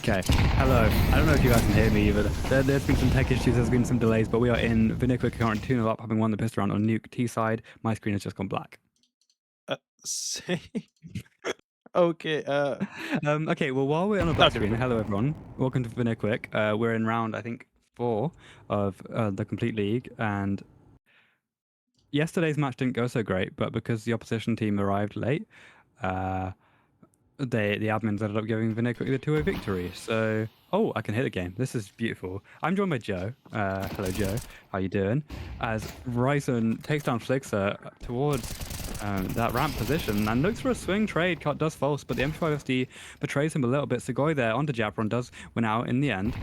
Okay, hello. I don't know if you guys can hear me, but there's been some tech issues, there's been some delays, but we are in VanirQuick current 2-0 up, having won the pistol round on Nuke T side. My screen has just gone black. Say okay, Okay, well, while we're on a black okay, screen, cool. hello everyone. Welcome to VanirQuick. We're in round, I think, 4 of the Complete League, and yesterday's match didn't go so great, but because the opposition team arrived late, the admins ended up giving VanirQuick the 2-0 victory. So, oh, I can hit the game. This is beautiful. I'm joined by Joe. Hello, Joe. How you doing? As Ryzen takes down Flixer towards that ramp position and looks for a swing trade. Cut does false, but the MP5SD betrays him a little bit. Sugoi there onto Jabron does win out in the end.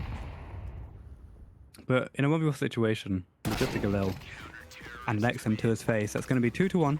But in a 1v1 situation, just a Galil and next him to his face. That's going to be 2-1.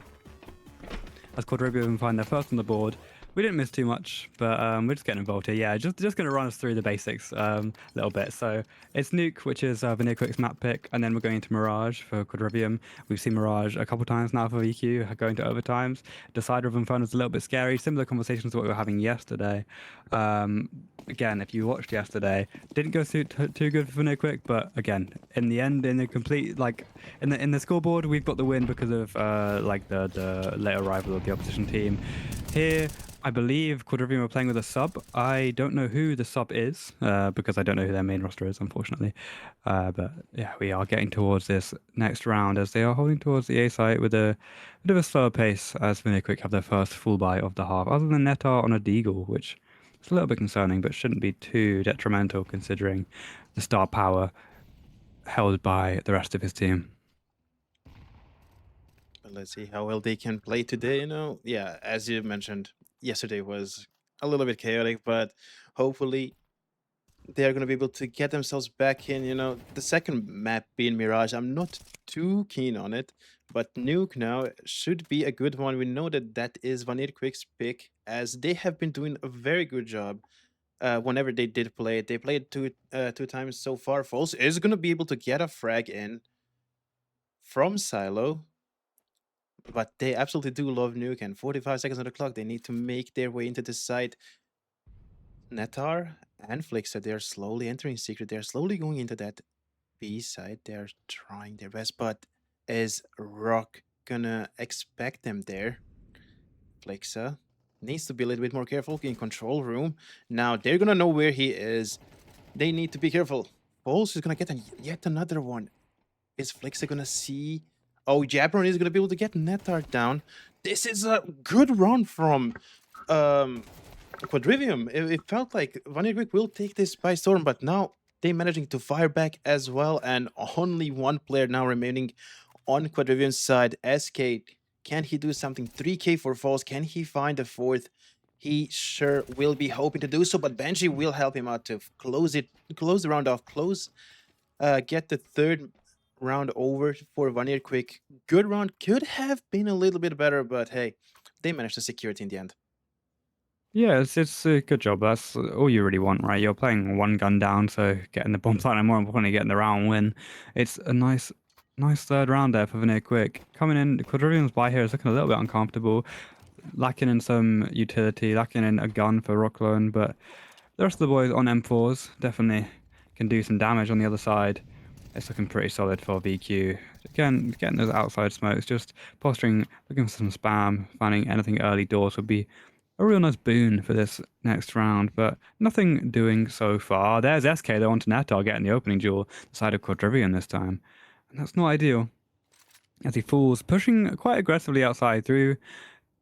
As Quadrivium find their first on the board. We didn't miss too much, but we're just getting involved here. Yeah, just going to run us through the basics a little bit. So it's Nuke, which is VanirQuick's map pick, and then we're going into Mirage for Quadrivium. We've seen Mirage a couple times now for VQ, going to overtimes. Decider of Inferno is a little bit scary. Similar conversations to what we were having yesterday. Again, if you watched yesterday, didn't go too good for VanirQuick, but again, in the end, in the complete in the scoreboard, we've got the win because of the late arrival of the opposition team. Here, I believe Quadrivium are playing with a sub. I don't know who the sub is because I don't know who their main roster is, unfortunately. But yeah, we are getting towards this next round as they are holding towards the A site with a bit of a slower pace as VanirQuick have their first full buy of the half, other than Netar on a Deagle, which is a little bit concerning, but shouldn't be too detrimental considering the star power held by the rest of his team. Let's see how well they can play today, Yeah, as you mentioned, yesterday was a little bit chaotic, but hopefully they're gonna be able to get themselves back in, The second map being Mirage, I'm not too keen on it, but Nuke now should be a good one. We know that that is VanirQuick's pick, as they have been doing a very good job. Whenever they did play it, they played two times so far. False is gonna be able to get a frag in from Silo, but they absolutely do love Nuke, and 45 seconds on the clock. They need to make their way into the site. Netar and Flixer, they're slowly entering Secret. They're slowly going into that B side. They're trying their best, but is Rock gonna expect them there? Flixer needs to be a little bit more careful in control room. Now they're gonna know where he is. They need to be careful. Pulse is gonna get yet another one. Is Flixer gonna see? Oh, Jabron is gonna be able to get Netar down. This is a good run from Quadrivium. It felt like VanirQuick will take this by storm, but now they managing to fire back as well, and only one player now remaining on Quadrivium's side. SK, can he do something? 3K for falls. Can he find a fourth? He sure will be hoping to do so, but Benji will help him out to close the round off, get the third round over for VanirQuick. Good round, could have been a little bit better, but hey, they managed to secure it in the end. Yeah, it's a good job. That's all you really want, right? You're playing one gun down, so getting the bomb site and more importantly getting the round win. It's a nice third round there for VanirQuick. Coming in, Quadrivium's buy here is looking a little bit uncomfortable, lacking in some utility, lacking in a gun for Rocklone, but the rest of the boys on M4s definitely can do some damage on the other side. It's looking pretty solid for VQ. Again, getting those outside smokes, just posturing, looking for some spam, finding anything early doors would be a real nice boon for this next round, but nothing doing so far. There's SK though onto Netar getting the opening duel, the side of Quadrivium this time. And that's not ideal. As he falls, pushing quite aggressively outside through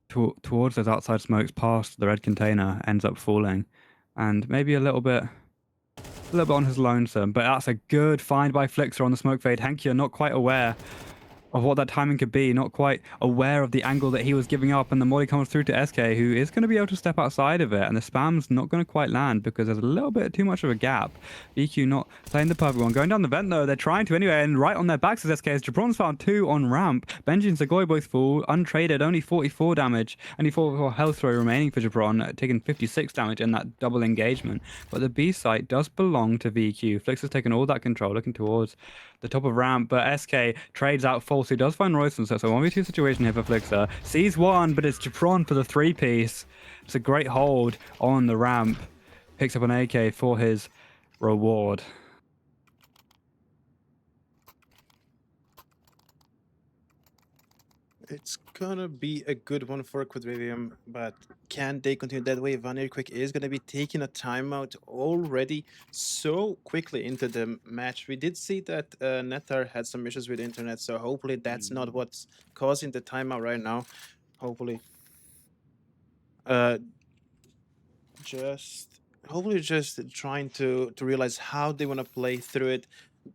towards those outside smokes past the red container, ends up falling. And maybe a little bit on his lonesome, but that's a good find by Flixer on the smoke fade. Henkia not quite aware of what that timing could be, not quite aware of the angle that he was giving up, and the molly comes through to SK, who is going to be able to step outside of it, and the spam's not going to quite land because there's a little bit too much of a gap. VQ not playing the perfect one. Going down the vent though, they're trying to anyway, and right on their backs is SK as Jabron's found 2 on ramp. Benji and Sugoi both fall, untraded, only 44 damage, only 44 health throw remaining for Jabron, taking 56 damage in that double engagement. But the B site does belong to VQ. Flix has taken all that control, looking towards the top of ramp, but SK trades out False, who does find Royston, so it's a 1v2 situation here for Flixer. Sees one, but it's Jabron for the 3-piece. It's a great hold on the ramp. Picks up an AK for his reward. It's gonna be a good one for Quadrivium, but can they continue that way? VanirQuick is gonna be taking a timeout already so quickly into the match. We did see that Netar had some issues with the internet, so hopefully that's not what's causing the timeout right now. Hopefully. Uh, just hopefully just trying to realize how they want to play through it.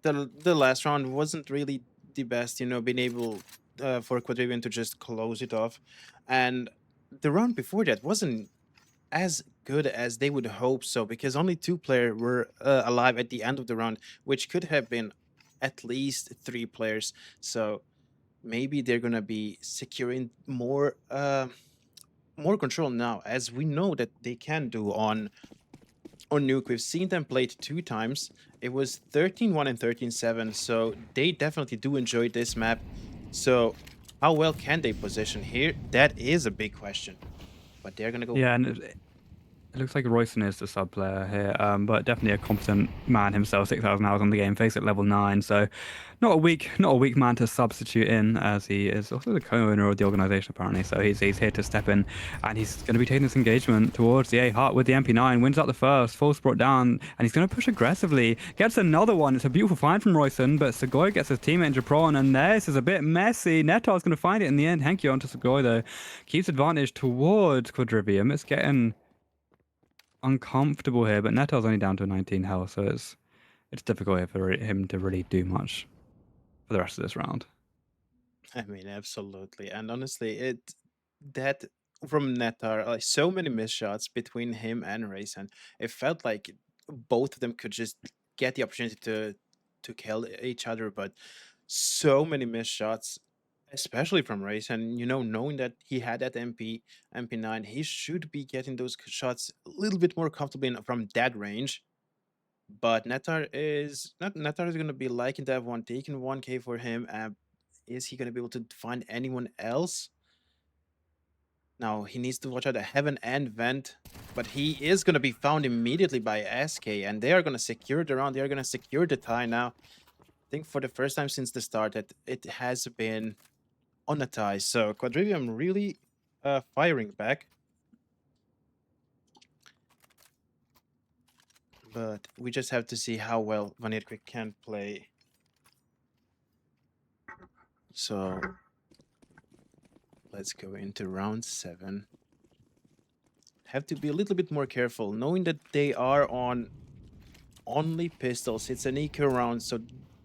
The last round wasn't really the best, you know, being able for Quadrivium to just close it off, and the round before that wasn't as good as they would hope so, because only two players were alive at the end of the round, which could have been at least three players. So maybe they're gonna be securing more control now, as we know that they can do on Nuke. We've seen them play it 2 times. It was 13-1 and 13-7, so they definitely do enjoy this map. So how well can they position here? That is a big question. But they're gonna go. Yeah, and it looks like Royston is the sub player here, but definitely a competent man himself. 6,000 hours on the game, face at level 9, so not a weak man to substitute in, as he is also the co-owner of the organization apparently. So he's here to step in, and he's going to be taking this engagement towards the A Heart with the MP9. Wins out the first, Falls brought down, and he's going to push aggressively. Gets another one. It's a beautiful find from Royston, but Segoy gets his teammate into prawn, and this is a bit messy. Netar's going to find it in the end. Henki onto Segoy though, keeps advantage towards Quadrivium. It's getting uncomfortable here, but Netar's only down to 19 health, so it's difficult here for him to really do much for the rest of this round. I mean, absolutely. And honestly, that from Netar, like so many missed shots between him and Rayson. It felt like both of them could just get the opportunity to kill each other, but so many missed shots, especially from Rayson. You know, knowing that he had that MP9, he should be getting those shots a little bit more comfortably from that range. But Netar is gonna be liking that one, taking 1K for him. Is he gonna be able to find anyone else? Now he needs to watch out the Heaven and Vent, but he is gonna be found immediately by SK, and they are gonna secure the round. They are gonna secure the tie now. I think for the first time since the start that it has been on a tie. So Quadrivium really firing back. But we just have to see how well VanirQuick can play. So let's go into round 7. Have to be a little bit more careful, knowing that they are on only pistols. It's an eco round, so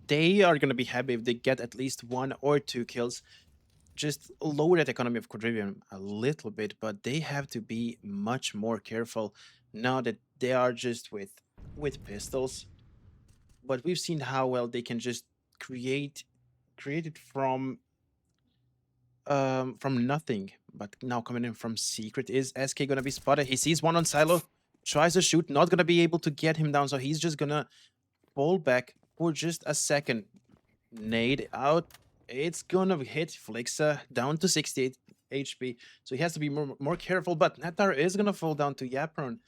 they are going to be happy if they get at least 1 or 2 kills. Just lower that economy of Quadrivium a little bit, but they have to be much more careful now that they are just with pistols. But we've seen how well they can just create it from nothing. But now coming in from secret, is SK gonna be spotted? He sees one on Silo, tries to shoot, not gonna be able to get him down, so he's just gonna fall back for just a second. Nade out. It's gonna hit Flixa down to 68 HP, so he has to be more careful. But Netar is gonna fall down to Yapron,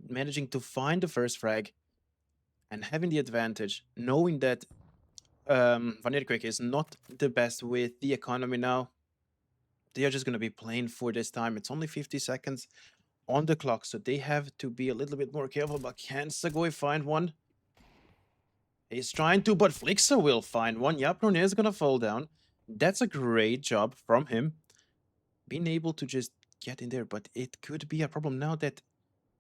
managing to find the first frag and having the advantage, knowing that VanirQuick is not the best with the economy now. They are just going to be playing for this time. It's only 50 seconds on the clock, so they have to be a little bit more careful. But can Segoy find one? He's trying to, but Flixa will find one. Yapron is going to fall down. That's a great job from him, being able to just get in there. But it could be a problem now that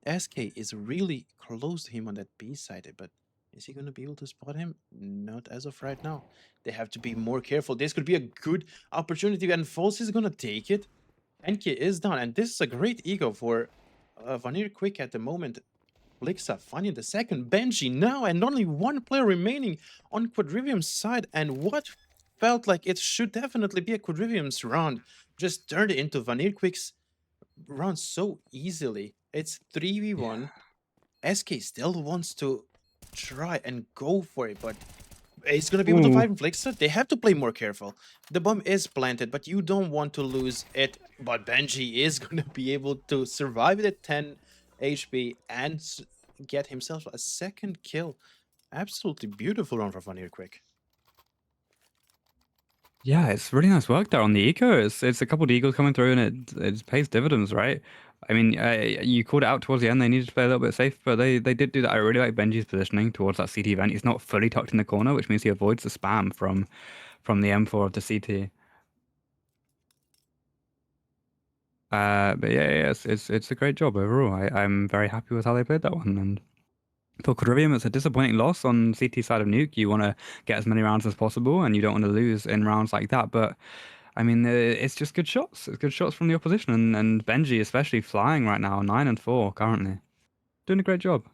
SK is really close to him on that B side. But is he going to be able to spot him? Not as of right now. They have to be more careful. This could be a good opportunity, and False is going to take it. Enki is down, and this is a great ego for VanirQuick at the moment. Flixa finding the second. Benji now, and only one player remaining on Quadrivium's side. And what felt like it should definitely be a Quadrivium's round just turned into VanirQuick's round so easily. It's 3v1. SK still wants to try and go for it, but it's gonna be able to fight Flixa. They have to play more careful. The bomb is planted, but you don't want to lose it. But Benji is gonna be able to survive it at 10 HP and get himself a second kill. Absolutely beautiful run from VanirQuick. Yeah, it's really nice work there on the eco. It's a couple of eagles coming through, and it pays dividends, right? I mean, you called it out towards the end. They needed to play a little bit safe, but they did do that. I really like Benji's positioning towards that CT event. He's not fully tucked in the corner, which means he avoids the spam from the M4 of the CT. But yeah, it's a great job overall. I'm very happy with how they played that one. And for Quadrivium, it's a disappointing loss on CT side of Nuke. You want to get as many rounds as possible, and you don't want to lose in rounds like that. But I mean, it's just good shots. It's good shots from the opposition, and Benji especially flying right now, 9-4 currently, doing a great job.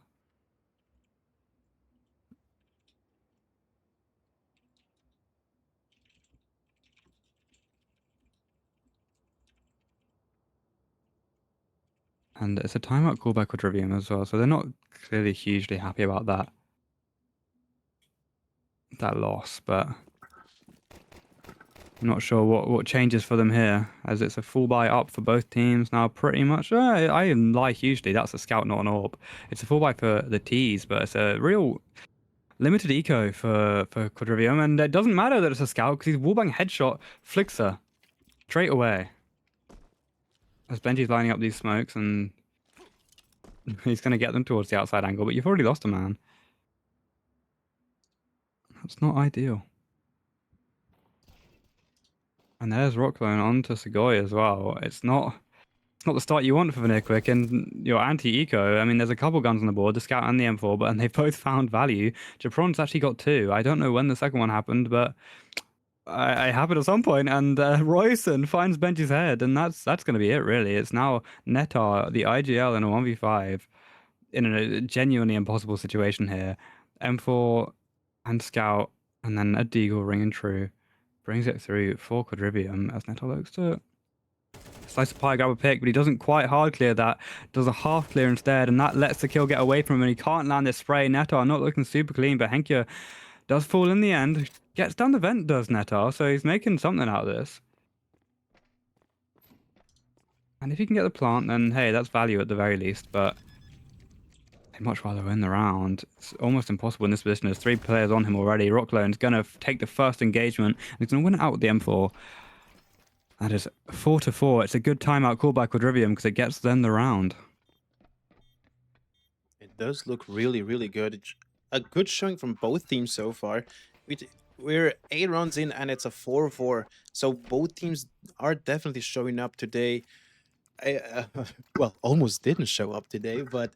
And it's a timeout call by Quadrivium as well, so they're not clearly hugely happy about that loss, but I'm not sure what changes for them here, as it's a full buy up for both teams now, pretty much. I lie hugely. That's a scout, not an orb. It's a full buy for the T's, but it's a real limited eco for Quadrivium, and it doesn't matter that it's a scout because he's wallbang headshot flicks her straight away. As Benji's lining up these smokes, and he's going to get them towards the outside angle, but you've already lost a man. That's not ideal. And there's Rocklone on to Segoy as well. It's not the start you want for VanirQuick, and your anti-eco. I mean, there's a couple guns on the board, the Scout and the M4, but and they've both found value. Japron's actually got two. I don't know when the second one happened, but I happened at some point, and Royson finds Benji's head, and that's going to be it, really. It's now Netar, the IGL, in a 1v5 in a genuinely impossible situation here. M4 and Scout, and then a Deagle ringing true. Brings it through for Quadrivium as Netar looks to slice of pie, grab a pick, but he doesn't quite hard clear that. Does a half clear instead, and that lets the kill get away from him, and he can't land this spray. Netar not looking super clean, but Henkia does fall in the end. Gets down the vent, does Netar, so he's making something out of this. And if he can get the plant, then hey, that's value at the very least, but I'd much rather win the round. It's almost impossible in this position. There's 3 players on him already. Rocklone's going to take the first engagement, and he's going to win it out with the M4. That is 4-4. It's a good timeout call by Quadrivium because it gets them the round. It does look really, really good. A good showing from both teams so far. We're 8 rounds in and it's a 4-4. So both teams are definitely showing up today. Well, almost didn't show up today, but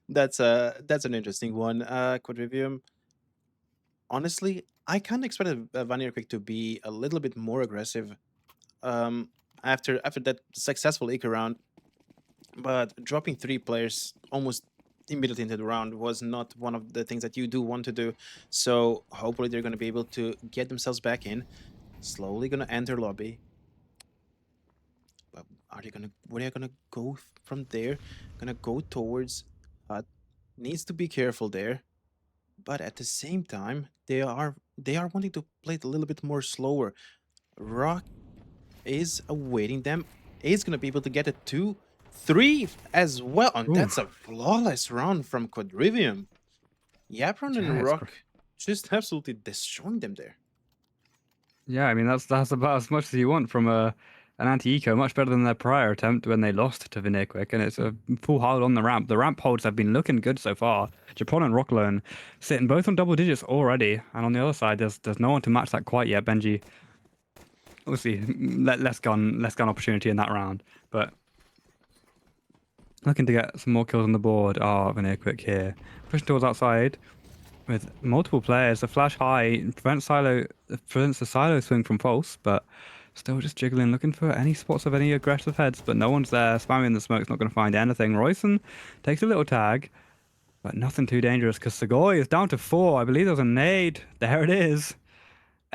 that's an interesting one. Quadrivium. Honestly, I kind of expected VanirQuick to be a little bit more aggressive after that successful eco round, but dropping 3 players almost immediately into the round was not one of the things that you do want to do. So hopefully they're going to be able to get themselves back in. Slowly going to enter lobby. But are they gonna? Where are they gonna go from there? Gonna go towards. Needs to be careful there. But at the same time, they are wanting to play it a little bit more slower. Rock is awaiting them. Is gonna be able to get a 2-3 as well, and that's a flawless round from Quadrivium. Yapron and Rock just absolutely destroying them there. Yeah, I mean that's about as much as you want from an anti-eco. Much better than their prior attempt when they lost to VanirQuick, and it's a full hold on the ramp. The ramp holds have been looking good so far. Japon and Rocklone sitting both on double digits already, and on the other side, there's no one to match that quite yet. Benji, obviously, less gun opportunity in that round, but looking to get some more kills on the board. Oh, VanirQuick here, pushing towards outside with multiple players. The flash high prevents the silo swing from false, but still just jiggling, looking for any spots of any aggressive heads, but no one's there. Spamming the smoke's not going to find anything. Royson takes a little tag, but nothing too dangerous because Segoy is down to 4. I believe there's a nade. There it is.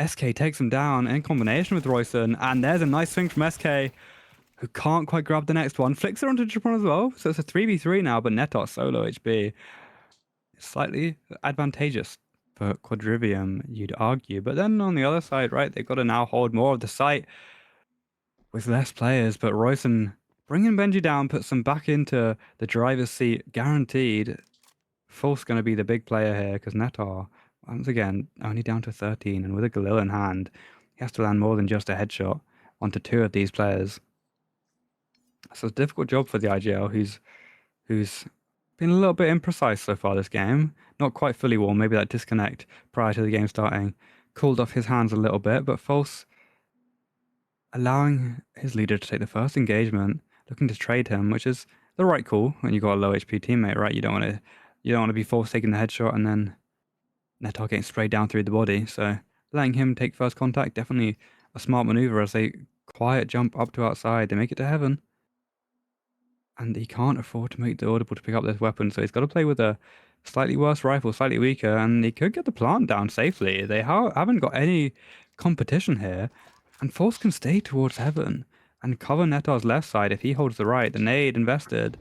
SK takes him down in combination with Royson, and there's a nice swing from SK, who can't quite grab the next one. Flicks her onto Japon as well, so it's a 3v3 now, but Netar solo HB. Slightly advantageous for Quadrivium, you'd argue. But then on the other side, right, they've got to now hold more of the site with less players. But Royson bringing Benji down puts them back into the driver's seat, guaranteed. False going to be the big player here because Netar, once again, only down to 13, and with a Galil in hand, he has to land more than just a headshot onto 2 of these players. So it's a difficult job for the IGL, who's been a little bit imprecise so far this game. Not quite fully warm, maybe that disconnect prior to the game starting cooled off his hands a little bit, but False allowing his leader to take the first engagement, looking to trade him, which is the right call when you got a low HP teammate, right? You don't want to be False taking the headshot and then Netar getting sprayed down through the body. So letting him take first contact, definitely a smart maneuver as they quiet jump up to outside. They make it to heaven. And he can't afford to make the audible to pick up this weapon, so he's got to play with a slightly worse rifle, slightly weaker, and he could get the plant down safely. They haven't got any competition here, and Force can stay towards heaven and cover Netar's left side if he holds the right. The nade invested,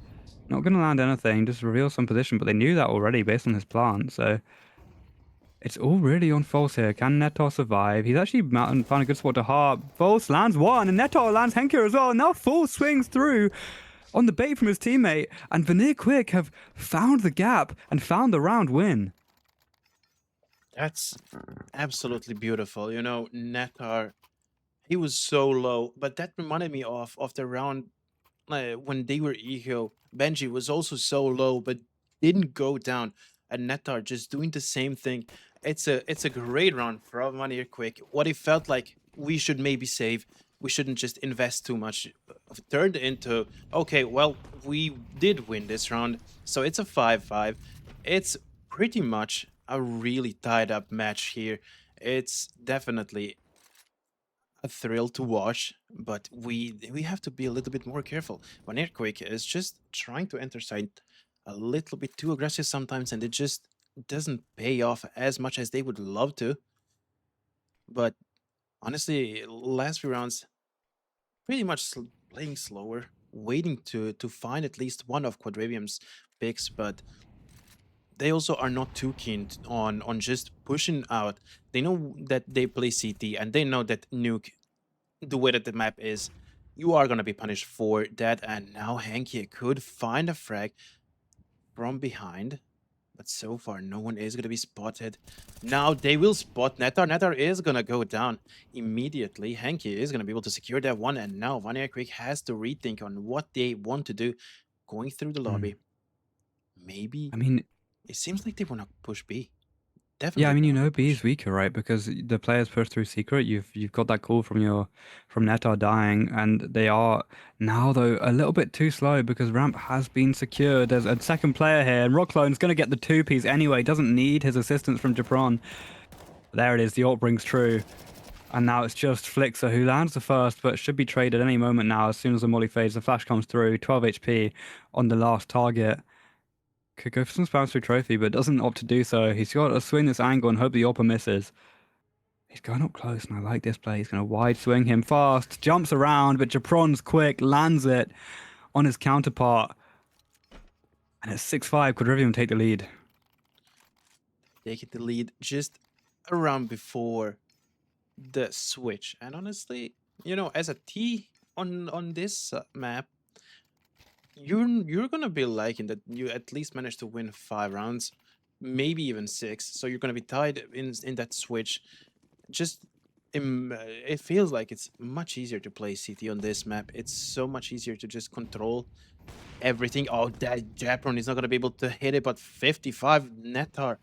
not going to land anything, just reveal some position, but they knew that already based on his plant, so it's all really on False here. Can Netar survive? He's actually found a good spot to harp. False lands one, and Netar lands Henker as well. Now False swings through on the bait from his teammate, and VanirQuick have found the gap and found the round win. That's absolutely beautiful. You know, Netar, he was so low, but that reminded me of the round when they were eco. Benji was also so low, but didn't go down. And Netar just doing the same thing. It's a great round from VanirQuick. What it felt like we should maybe save. We shouldn't just invest too much. Turned into, okay, well, we did win this round, so it's a 5-5. It's pretty much a really tied up match here. It's definitely a thrill to watch, but we have to be a little bit more careful. VanirQuick is just trying to enter side a little bit too aggressive sometimes, and it just doesn't pay off as much as they would love to. But honestly, last few rounds, pretty much playing slower, waiting to find at least one of Quadrivium's picks, but they also are not too keen on just pushing out. They know that they play CT, and they know that Nuke, the way that the map is, you are gonna be punished for that. And now Hanky could find a frag from behind, but so far no one is gonna be spotted. Now they will spot Netar. Netar is gonna go down immediately. Hanky is gonna be able to secure that one, and now VanirQuick has to rethink on what they want to do going through the lobby. Maybe I mean, it seems like they wanna push B. yeah, I Definitely mean, wanna B push. is weaker, right? Because the players push through secret. You've got that call from Netar dying, and they are now though a little bit too slow because ramp has been secured. There's a second player here, and Rocklone's gonna get the 2-piece anyway. Doesn't need his assistance from Japron. There it is. The ult brings true. And now it's just Flixer who lands the first, but should be traded any moment now as soon as the molly fades. The flash comes through, 12 HP on the last target. Could go for some spams through trophy, but doesn't opt to do so. He's got to swing this angle and hope the Oppa misses. He's going up close, and I like this play. He's going to wide swing him fast, jumps around, but Japron's quick, lands it on his counterpart. And it's 6-5, Quadrivium take the lead. They get the lead just around before the switch. And honestly, you know, as a T on this map, you're gonna be liking that you at least managed to win 5 rounds, maybe even 6. So you're gonna be tied in that switch. Just it feels like it's much easier to play CT on this map. It's so much easier to just control everything. Oh, that Japron is not gonna be able to hit it, but 55 Netar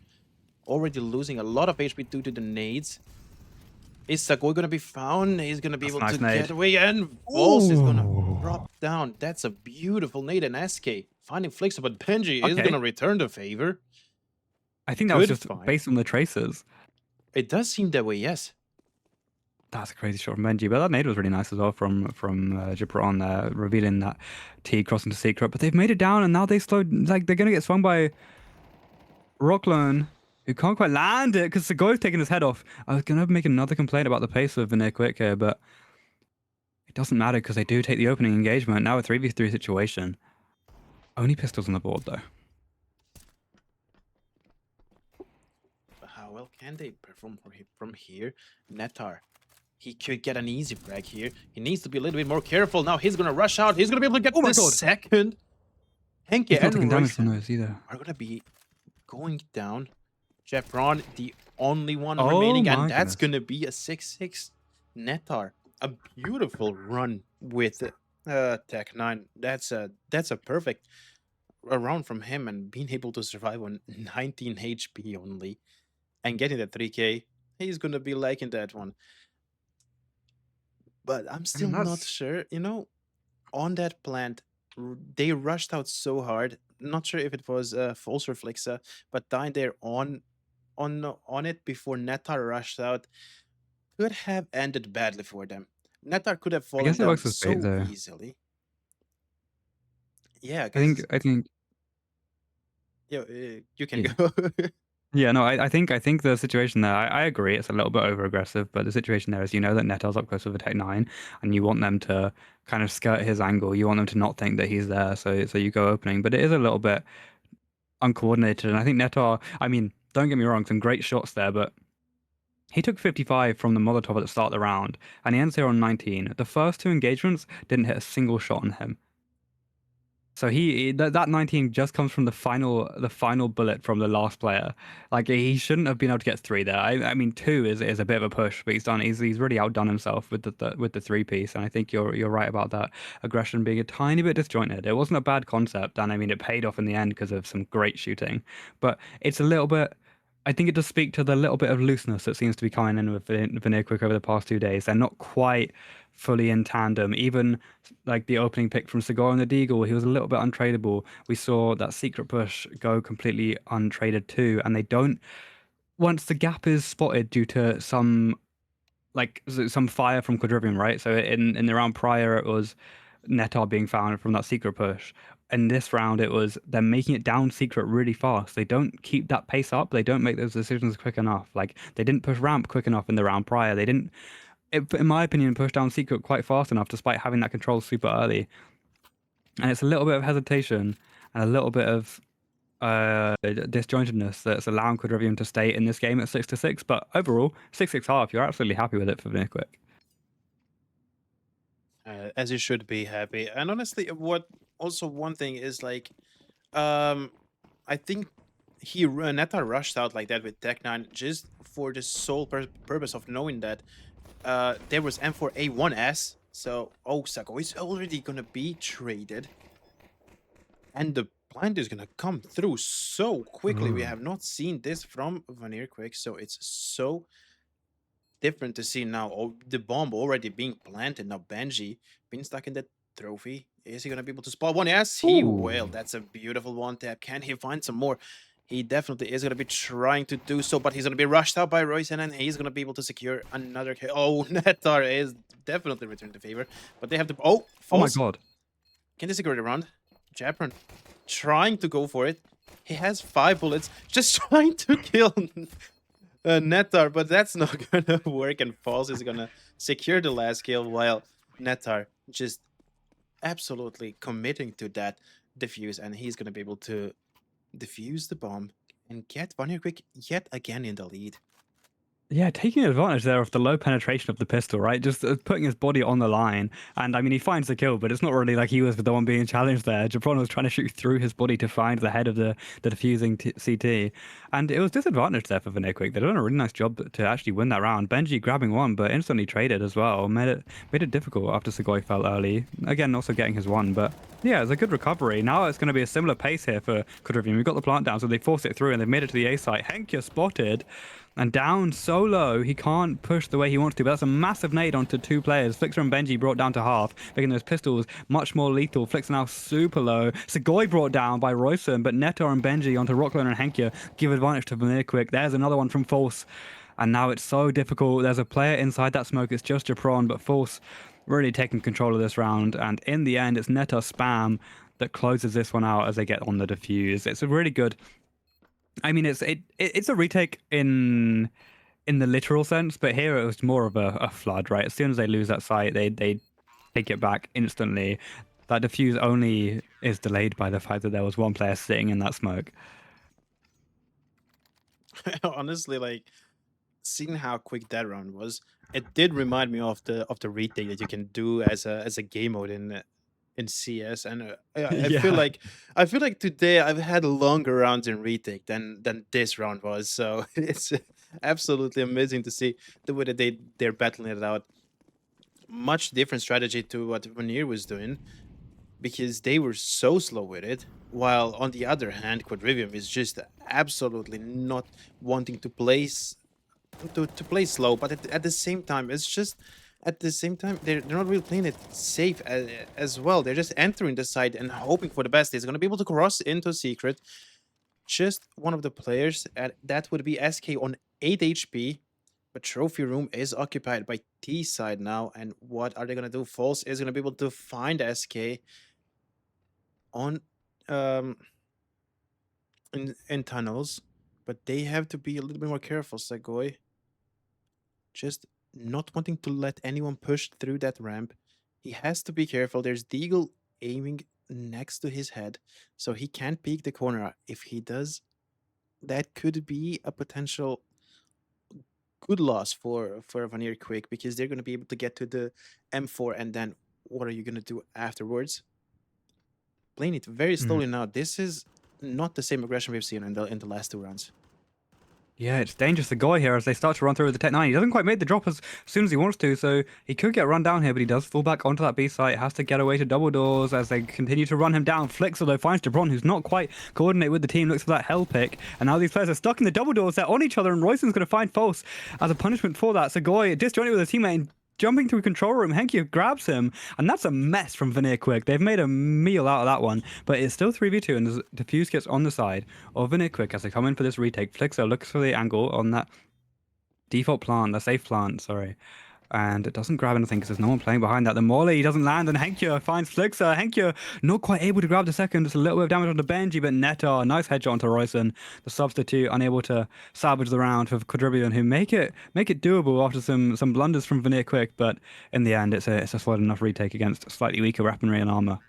already losing a lot of HP due to the nades. Is Sagoi gonna be found? He's gonna be That's a able to nice nade. get away, and Volz is gonna Ooh. drop down. That's a beautiful nade, and SK finding Flixer, but Benji is Okay. gonna return the favor. I think that was Good just find. based on the traces. It does seem that way, yes. That's a crazy shot from Benji, but that nade was really nice as well from Japron there, revealing that T crossing to secret. But they've made it down, and now they slowed. Like they're gonna get swung by Rocklone, who can't quite land it because Segoy's taking his head off. I was gonna make another complaint about the pace of VanirQuick here, but it doesn't matter because they do take the opening engagement. Now a 3v3 situation. Only pistols on the board though. But how well can they perform from here? Netar, he could get an easy frag here. He needs to be a little bit more careful. Now he's gonna rush out. He's gonna be able to get Oh my the god! second. Henke He's not and taking damage from Royson those either. are gonna be going down. Jepron, the only one Oh remaining, and my that's goodness. gonna be a 6-6 Netar. A beautiful run with Tech 9. That's a perfect round from him, and being able to survive on 19 HP only and getting that 3k. He's gonna be liking that one. But I'm I still mean, not that's... sure, on that plant, they rushed out so hard. Not sure if it was false reflexa, but dying there on it before Netar rushed out could have ended badly for them. Netar could have I fallen guess it down works as bait so though. easily. Yeah, I think because I think you can yeah. go. Yeah, no, I think the situation there, I agree, it's a little bit over aggressive, but the situation there is, you know, that Netel's up close with a Tech 9, and you want them to kind of skirt his angle. You want them to not think that he's there, so you go opening. But it is a little bit uncoordinated, and I think Netar, I mean, don't get me wrong, some great shots there, but he took 55 from the Molotov at the start of the round, and he ends here on 19. The first two engagements didn't hit a single shot on him. So that 19 just comes from the final bullet from the last player. Like he shouldn't have been able to get three there. I mean two is a bit of a push, but he's really outdone himself with the three piece. And I think you're right about that aggression being a tiny bit disjointed. It wasn't a bad concept, and I mean it paid off in the end because of some great shooting. But it's a little bit. I think it does speak to the little bit of looseness that seems to be coming in with VanirQuick over the past 2 days. They're not quite fully in tandem. Even like the opening pick from Sigur and the Deagle, he was a little bit untradeable. We saw that secret push go completely untraded too, and they don't. Once the gap is spotted due to some fire from Quadrivium, right? So in the round prior, it was Netar being found from that secret push. In this round, it was them making it down secret really fast. They don't keep that pace up. They don't make those decisions quick enough. Like they didn't push ramp quick enough in the round prior. They didn't, in my opinion, push down secret quite fast enough, despite having that control super early. And it's a little bit of hesitation and a little bit of disjointedness that's allowing Quadrivium to stay in this game at 6-6. But overall, 6-6 half, you're absolutely happy with it for VanirQuick. As you should be happy. And honestly, what also one thing is like, um, I think Neta rushed out like that with Tech 9 just for the sole purpose of knowing that there was M4A1S. So Osako is already gonna be traded, and the plant is gonna come through so quickly. We Ooh. have not seen this from VanirQuick, so it's so different to see now the bomb already being planted. Now Benji being stuck in that trophy. Is he gonna be able to spot one? Yes, he Ooh. will. That's a beautiful one tap. Can he find some more? He definitely is gonna be trying to do so, but he's gonna be rushed out by Royce, and then he's gonna be able to secure another kill. Oh, Netar is definitely returned to favor, but they have to. Oh, Oh my false. god. Can they secure the round? Japron trying to go for it. He has 5 bullets, just trying to kill Netar, but that's not gonna work, and Falls is gonna secure the last kill while Netar just absolutely committing to that defuse, and he's gonna be able to defuse the bomb and get VanirQuick yet again in the lead. Yeah, taking advantage there of the low penetration of the pistol, right? Just putting his body on the line. And I mean, he finds the kill, but it's not really like he was the one being challenged there. Japron was trying to shoot through his body to find the head of the defusing CT. And it was disadvantaged there for VanirQuick. They've done a really nice job to actually win that round. Benji grabbing one, but instantly traded as well. Made it difficult after Sugoi fell early. Again, also getting his one, but yeah, it's a good recovery. Now it's going to be a similar pace here for Quadrivium. We've got the plant down, so they forced it through and they've made it to the A site. Henkia spotted. And down so low, he can't push the way he wants to. But that's a massive nade onto 2 players. Flixer and Benji brought down to half, making those pistols much more lethal. Flixer now super low. Sugoi brought down by Royson, but Netar and Benji onto Rocklone and Henkia give advantage to VanirQuick. There's another one from False. And now it's so difficult. There's a player inside that smoke. It's just Japron, but False really taking control of this round. And in the end, it's Netar spam that closes this one out as they get on the defuse. It's a really good... I mean, it's a retake in the literal sense, but here it was more of a flood, right? As soon as they lose that site, they take it back instantly. That defuse only is delayed by the fact that there was one player sitting in that smoke. Honestly, like seeing how quick that round was, it did remind me of the retake that you can do as a game mode in CS, and Yeah. I feel like today I've had longer rounds in retake than this round was. So it's absolutely amazing to see the way that they're battling it out. Much different strategy to what Vanir was doing because they were so slow with it. While on the other hand, Quadrivium is just absolutely not wanting to place to play slow, but at the same time, it's just at the same time they're not really playing it safe as well. They're just entering the side and hoping for the best. He's gonna be able to cross into secret. Just one of the players, and that would be SK on 8 HP. But trophy room is occupied by T side now, and what are they gonna do? False is gonna be able to find SK on um in tunnels, but they have to be a little bit more careful, Sagoy. Just not wanting to let anyone push through that ramp. He has to be careful. There's Deagle aiming next to his head, so he can't peek the corner. If he does, that could be a potential good loss for VanirQuick because they're going to be able to get to the M4, and then what are you going to do afterwards? Playing it very slowly now. This is not the same aggression we've seen in the last two rounds. Yeah, it's dangerous to go here as they start to run through with the Tech 9. He doesn't quite make the drop as soon as he wants to, so he could get run down here, but he does fall back onto that B site, has to get away to double doors as they continue to run him down. Flixer, though, finds DeBron, who's not quite coordinated with the team, looks for that hell pick, and now these players are stuck in the double doors. They're on each other, and Royston's going to find False as a punishment for that. Sagoy disjointed with a teammate and jumping through control room. Henky grabs him, and that's a mess from VanirQuick. They've made a meal out of that one, but it's still 3v2, and Diffuse gets on the side of VanirQuick as they come in for this retake. Flixer looks for the angle on that default plant, the safe plant, sorry. And it doesn't grab anything because there's no one playing behind that. The Morley doesn't land, and Henkya finds Flixer. Henkya not quite able to grab the second. Just a little bit of damage onto Benji, but Netta, nice headshot onto Royson. The substitute unable to salvage the round for Quadrivium, who make it doable after some blunders from VanirQuick. But in the end, it's a solid enough retake against slightly weaker weaponry and armor.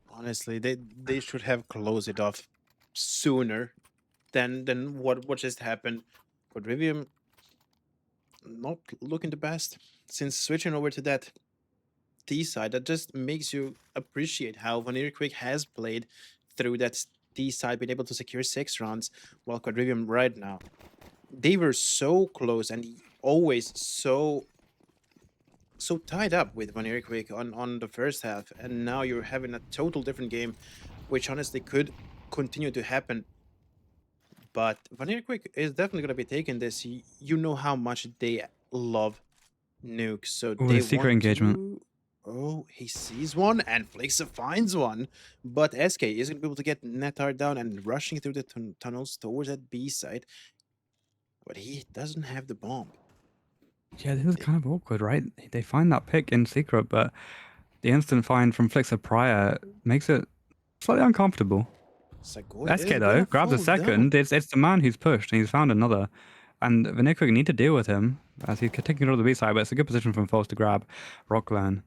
Honestly, they should have closed it off sooner than what just happened. Quadrivium not looking the best since switching over to that T side. That just makes you appreciate how VanirQuick has played through that T side, been able to secure 6 rounds, while Quadrivium right now they were so close and always so tied up with VanirQuick on the first half, and now you're having a total different game, which honestly could continue to happen. But VanirQuick is definitely going to be taking this. You know how much they love nukes, so Oh, they the secret want engagement. to. Oh, he sees one and Flixa finds one, but SK is going to be able to get Netar down and rushing through the tunnels towards that B side, but he doesn't have the bomb. Yeah, this is kind of awkward, right? They find that pick in secret, but the instant find from Flixer prior makes it slightly uncomfortable. Sagoy SK is though gonna grabs a fall down. second. It's the man who's pushed, and he's found another. And VanirQuick need to deal with him as he's taking control of the B side, but it's a good position from False to grab Rockland.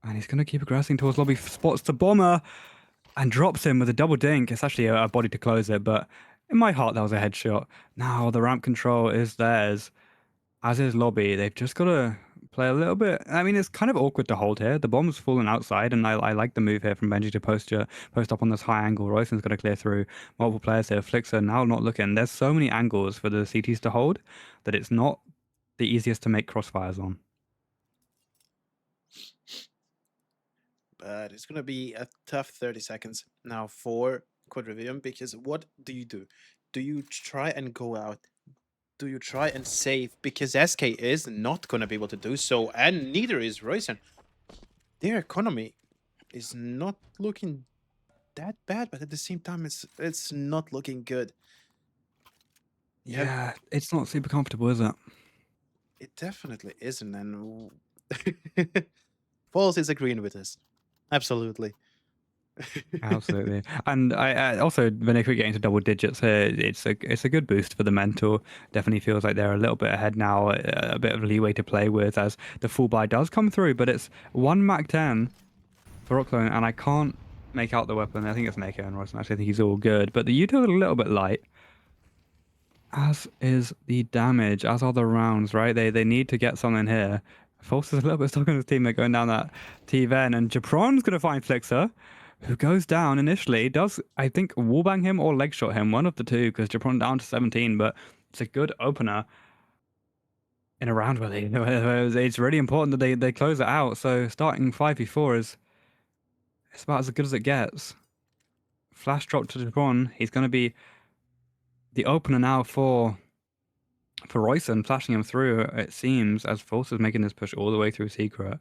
And he's going to keep aggressing towards lobby, spots the bomber, and drops him with a double dink. It's actually a body to close it, but in my heart, that was a headshot. Now the ramp control is theirs, as is lobby. They've just got to play a little bit. I mean, it's kind of awkward to hold here. The bomb's fallen outside, and I like the move here from Benji to post up on this high angle. Royson's going to clear through multiple players here. Flixer now not looking. There's so many angles for the CTs to hold that it's not the easiest to make crossfires on. But it's gonna be a tough 30 seconds now for Quadrivium, because what do you do? Do you try and go out? Do you try and save? Because SK is not gonna be able to do so, and neither is Royson. Their economy is not looking that bad, but at the same time, it's not looking good. Yeah, it's not super comfortable, is it? It definitely isn't, and Falls is agreeing with us. Absolutely. Absolutely, and I also VanirQuick getting to double digits here. It's a good boost for the mental. Definitely feels like they're a little bit ahead now, a bit of leeway to play with as the full buy does come through. But it's 1 Mac 10 for Rockland, and I can't make out the weapon. I think it's Mako and Royce. Actually, I think he's all good, but the util is a little bit light. As is the damage, as are the rounds, right? They need to get something here. False is a little bit stuck on his team. They're going down that T-Ven, and Japron's going to find Flixer, who goes down initially. Does, I think, wallbang him or leg shot him, one of the two, because Japron down to 17, but it's a good opener in a round where it's really important that they close it out. So starting 5v4 is it's about as good as it gets. Flash drop to Japron. He's going to be the opener now for Royson, flashing him through, it seems, as False is making this push all the way through Secret.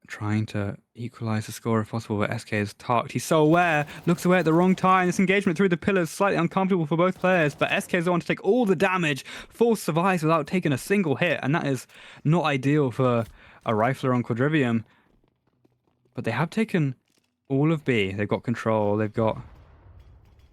Trying to equalize the score if possible, but SK is tucked. He's so aware, looks away at the wrong time. This engagement through the pillars, slightly uncomfortable for both players, but SK is the one to take all the damage. False survives without taking a single hit, and that is not ideal for a rifler on Quadrivium. But they have taken all of B. They've got control. They've got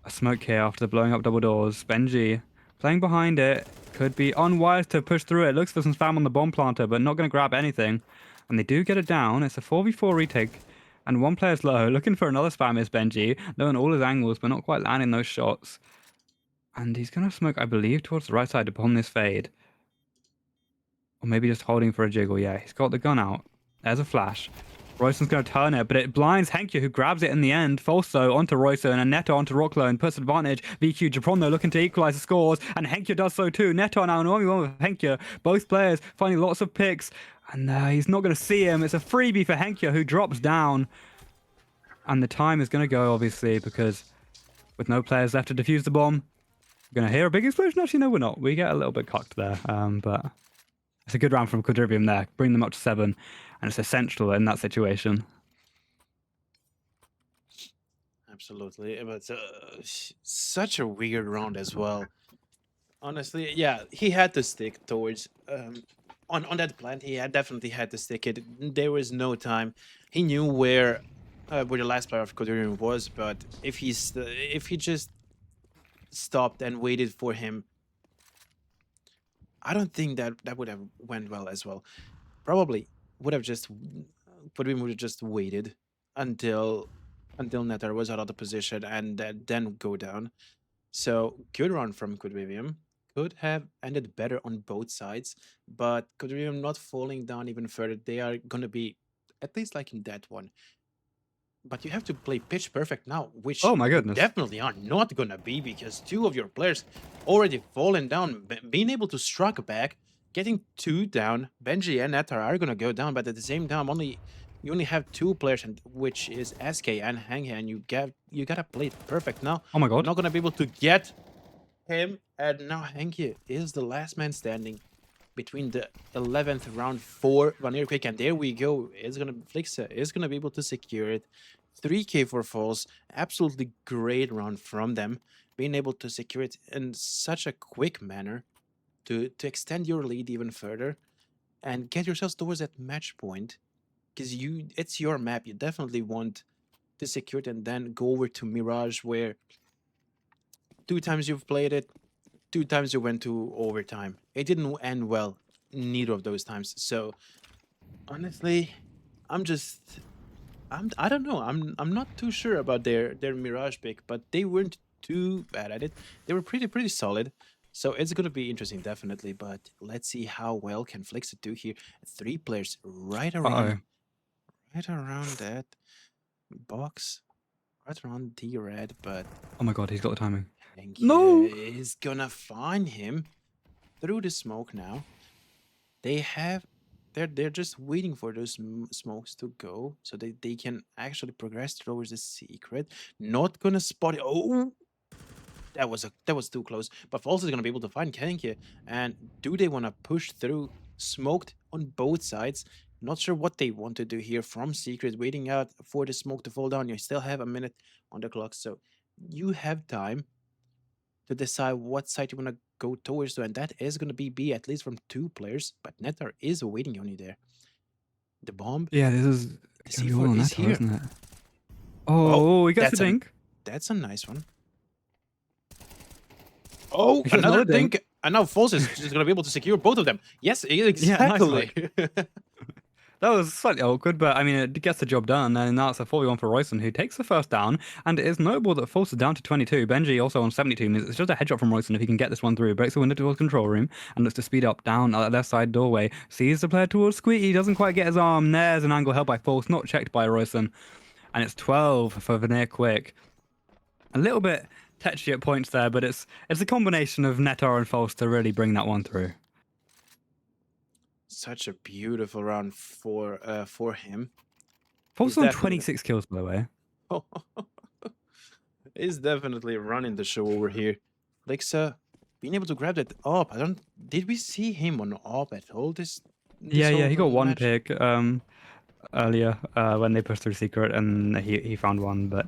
a smoke here after blowing up double doors. Benji playing behind it. Could be unwise to push through it. Looks for some spam on the bomb planter, but not going to grab anything. And they do get it down. It's a 4v4 retake. And one player's low. Looking for another spam is Benji. Knowing all his angles, but not quite landing those shots. And he's going to smoke, I believe, towards the right side upon this fade. Or maybe just holding for a jiggle. Yeah, he's got the gun out. There's a flash. Royson's going to turn it, but it blinds Henkya, who grabs it in the end. Falso onto Royson, and Neto onto Rocklo, and puts advantage. VQ Japron, though, looking to equalize the scores, and Henkya does so too. Neto now, and only one with Henkya. Both players finding lots of picks, and he's not going to see him. It's a freebie for Henkya, who drops down. And the time is going to go, obviously, because with no players left to defuse the bomb, we're going to hear a big explosion. Actually, no, we're not. We get a little bit cocked there, but it's a good round from Quadrivium there. Bring them up to 7. And it's essential in that situation. Absolutely, but such a weird round as well. Honestly, yeah, he had to stick towards on that plant. He had definitely had to stick it. There was no time. He knew where the last player of Quadrivium was, but if he just stopped and waited for him, I don't think that would have went well as well. Probably would have just Quadrivium would have just waited until Netar was out of the position and then go down. So good run from Quadrivium. Could have ended better on both sides, but Quadrivium not falling down even further. They are gonna be at least like in that one. But you have to play pitch perfect now, which Oh my you goodness. definitely are not gonna be, because 2 of your players already fallen down. Being able to struck back, getting 2 down. Benji and Netar are gonna go down, but at the same time, you only have 2 players, and which is SK and Hanghe, and you gotta play it perfect now. Oh my god. Not gonna be able to get him, and now Hanghe is the last man standing between the 11th round for VanirQuick, and there we go. Flixa is gonna be able to secure it. 3k for falls. Absolutely great round from them, being able to secure it in such a quick manner to extend your lead even further and get yourselves towards that match point, because it's your map. You definitely want to secure it and then go over to Mirage, where 2 times you've played it, 2 times you went to overtime. It didn't end well neither of those times. So honestly, I don't know. I'm not too sure about their Mirage pick, but they weren't too bad at it. They were pretty solid. So it's gonna be interesting, definitely. But let's see how well can Flixa do here. 3 players right around that box, right around the red, but Oh my god, he's got the timing. Hank No! is gonna find him through the smoke now. They're just waiting for those smokes to go so they can actually progress towards the secret. Not gonna spot it. Oh, that was too close. But False is gonna be able to find Kenke. And do they want to push through? Smoked on both sides. Not sure what they want to do here from secret. Waiting out for the smoke to fall down. You still have a minute on the clock, so you have time to decide what side you want to go towards, and that is going to be B, at least from 2 players. But Netar is waiting on you there. The bomb. Yeah, this is The gonna be all on C4 is Neto, here. isn't it? Oh, he gets the dink. That's a nice one. Oh, He gets another another dink. dink. And now False is just going to be able to secure both of them. Yes, exactly. Yeah, nice That was slightly awkward, but I mean, it gets the job done. And now it's a 4v1 for Royson, who takes the first down. And it is Noble that forces down to 22. Benji also on 72 means it's just a headshot from Royson if he can get this one through. Breaks the window towards control room and looks to speed up down at left side doorway. Sees the player towards Squeaky, doesn't quite get his arm. There's an angle held by Force, not checked by Royson. And it's 12 for VanirQuick. A little bit tetchy at points there, but it's a combination of Netar and False to really bring that one through. Such a beautiful round for him. False on 26 kills, by the way. He's definitely running the show over here. Lixa being able to grab that up. Did we see him on up at all this Yeah, he got one match? pick earlier when they pushed through secret, and he found one, but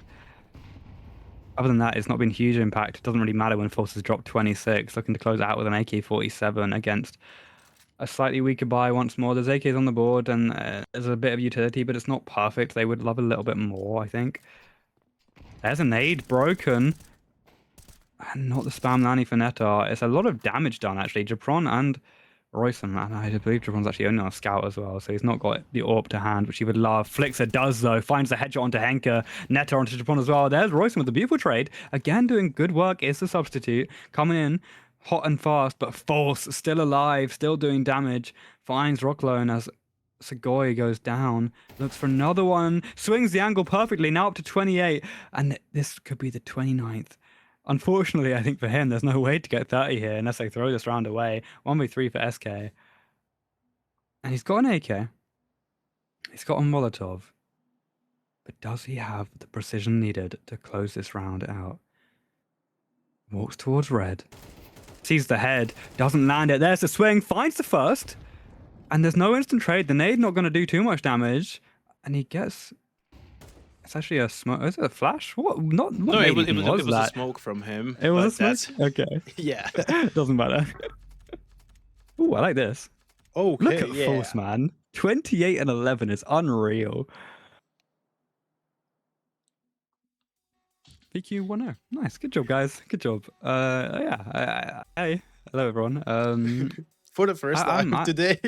other than that, it's not been huge impact. It doesn't really matter when Forces drop 26, looking to close out with an AK-47 against a slightly weaker buy once more. There's AKs on the board, and there's a bit of utility, but it's not perfect. They would love a little bit more, I think. There's a nade broken. And not the spam nanny for Netar. It's a lot of damage done, actually. Japron and Royson, and I believe Japron's actually only on a scout as well, so he's not got the AWP to hand, which he would love. Flixer does, though. Finds the headshot onto Henker. Netar onto Japron as well. There's Royson with the beautiful trade. Again, doing good work is the substitute. Coming in hot and fast, but Force still alive, still doing damage. Finds Rocklone as Segoy goes down. Looks for another one. Swings the angle perfectly. Now up to 28. And this could be the 29th. Unfortunately, I think for him, there's no way to get 30 here unless they throw this round away. 1v3 for SK. And he's got an AK. He's got a Molotov. But does he have the precision needed to close this round out? Walks towards red. Sees the head. Doesn't land it. There's the swing. Finds the first. And there's no instant trade. The nade not going to do too much damage. And he gets... It's actually a smoke. Is it a flash? What? Not. What No, it was that? a smoke from him. It was a smoke. Okay. Yeah. Doesn't matter. Ooh, I like this. Okay. Look at Force, man. 28 and 11 is unreal. PQ 1-0. Nice. Good job, guys. Good job. Yeah. Hey. Hello, everyone. For the first time today.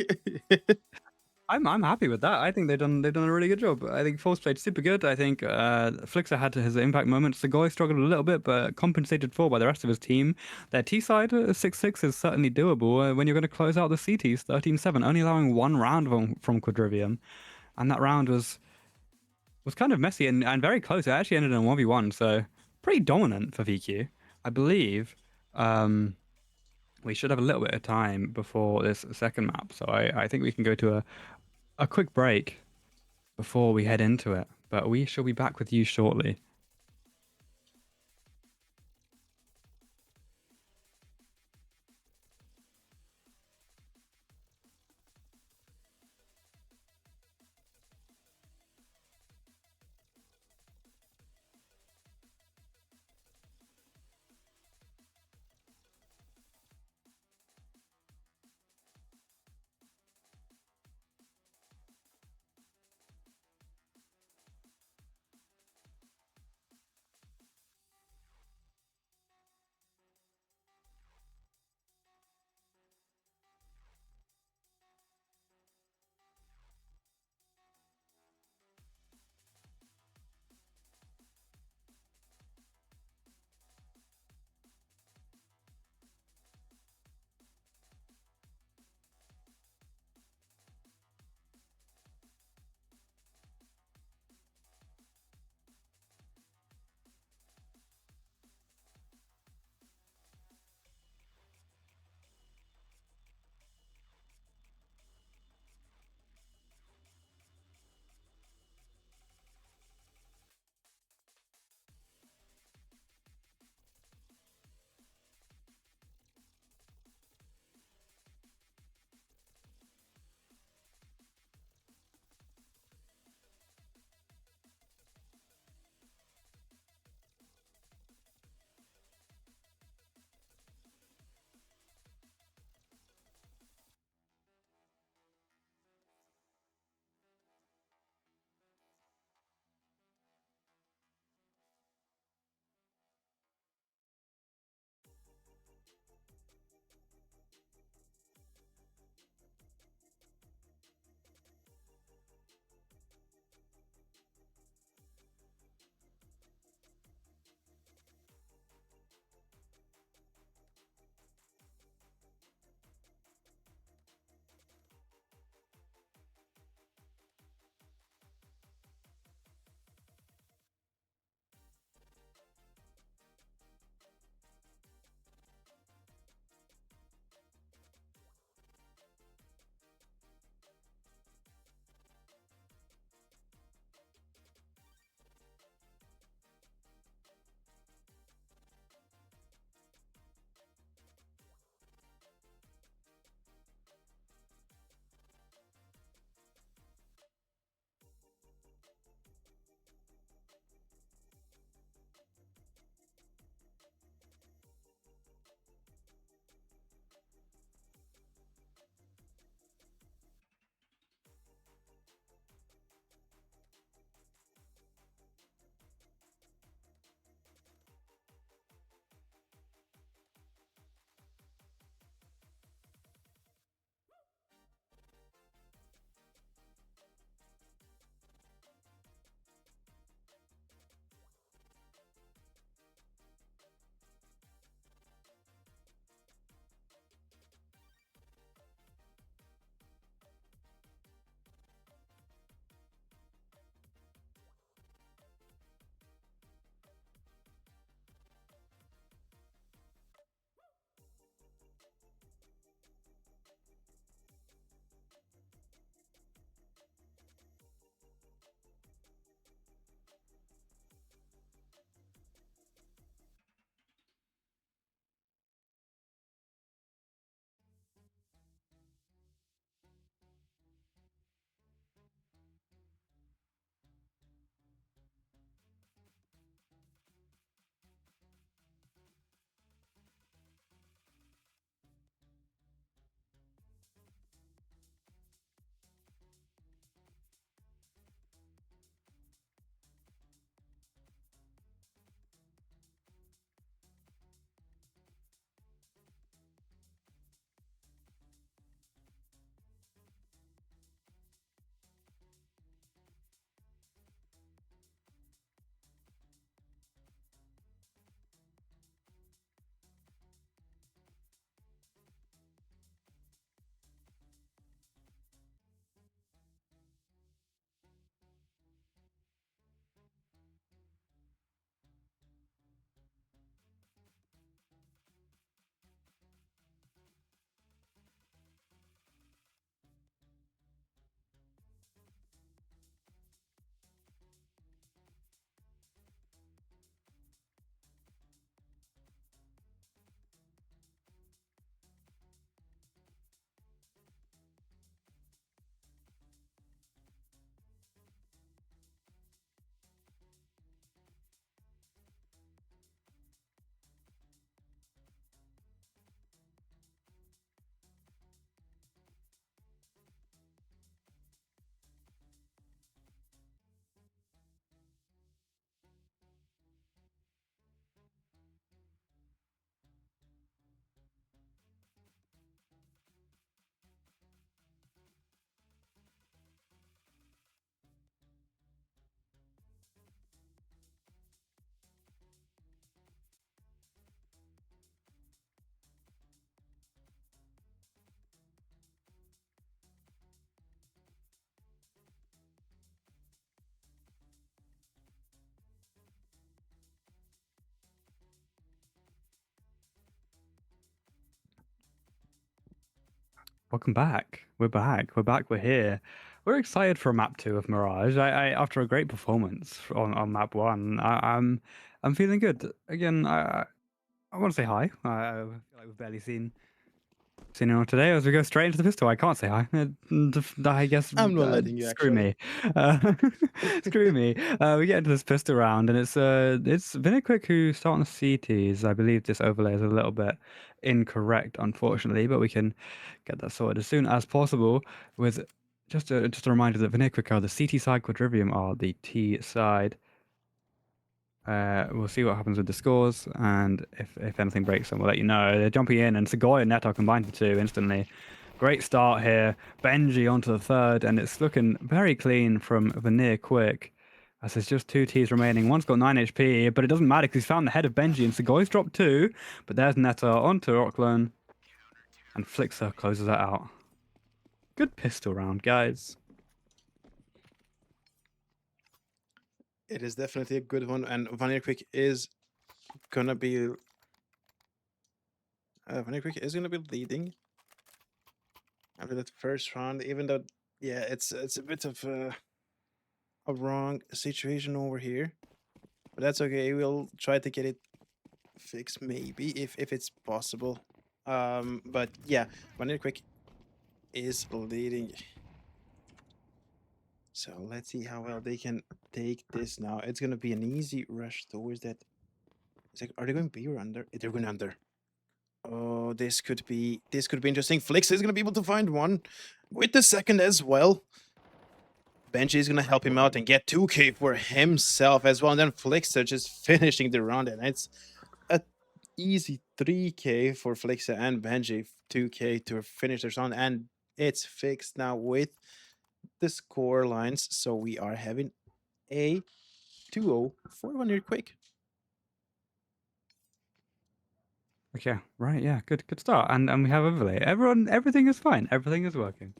I'm happy with that. I think they've done a really good job. I think Force played super good. I think Flixer had his impact moments. Segoy struggled a little bit, but compensated for by the rest of his team. Their T side 6-6 is certainly doable when you're going to close out the CTs 13-7, only allowing one round from Quadrivium, and that round was kind of messy and very close. It actually ended in 1v1, so pretty dominant for VQ. I believe we should have a little bit of time before this second map, so I think we can go to a quick break before we head into it, but we shall be back with you shortly. Welcome back. We're back. We're back. We're here. We're excited for map 2 of Mirage. After a great performance on map 1, I'm feeling good. Again, I want to say hi. I feel like we've barely seen anyone today. As we go straight into the pistol, I can't say hi. I guess I'm not letting you screw actually. me. Screw me. We get into this pistol round, and it's VanirQuick who's starting the CTs. I believe this overlay is a little bit incorrect, unfortunately, but we can get that sorted as soon as possible. With just a reminder that VanirQuick are the CT side, Quadrivium are the T side. We'll see what happens with the scores, and if anything breaks, then we'll let you know. They're jumping in, and Segoy and Neto combined the two instantly. Great start here. Benji onto the third, and it's looking very clean from VanirQuick. As there's just 2 Ts remaining. One's got 9 HP, but it doesn't matter because he's found the head of Benji, and Segoy's dropped 2. But there's Neto onto Rocklin, and Flixer closes that out. Good pistol round, guys. It is definitely a good one, and VanirQuick is gonna be leading after that first round, even though yeah, it's a bit of a wrong situation over here, but that's okay. We'll try to get it fixed maybe if it's possible. But yeah, VanirQuick is leading. So let's see how well they can take this now. It's gonna be an easy rush towards that. It's like, are they going B or under? They're going under. Oh, this could be interesting. Flix is gonna be able to find one with the second as well. Benji is gonna help him out and get 2k for himself as well. And then Flixer just finishing the round, and it's a easy 3k for Flixer and Benji, 2k to finish the round, and it's fixed now with the score lines. So we are having a 2-0 for VanirQuick. Okay, right, yeah, good start. And we have overlay. Everything is fine. Everything is working.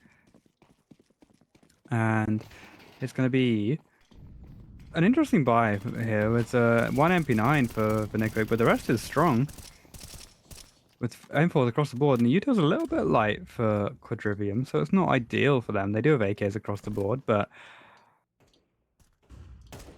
And it's going to be an interesting buy here with 1 MP9 for VanirQuick, but the rest is strong. With M4s across the board, and the Utah's a little bit light for Quadrivium, so it's not ideal for them. They do have AKs across the board, but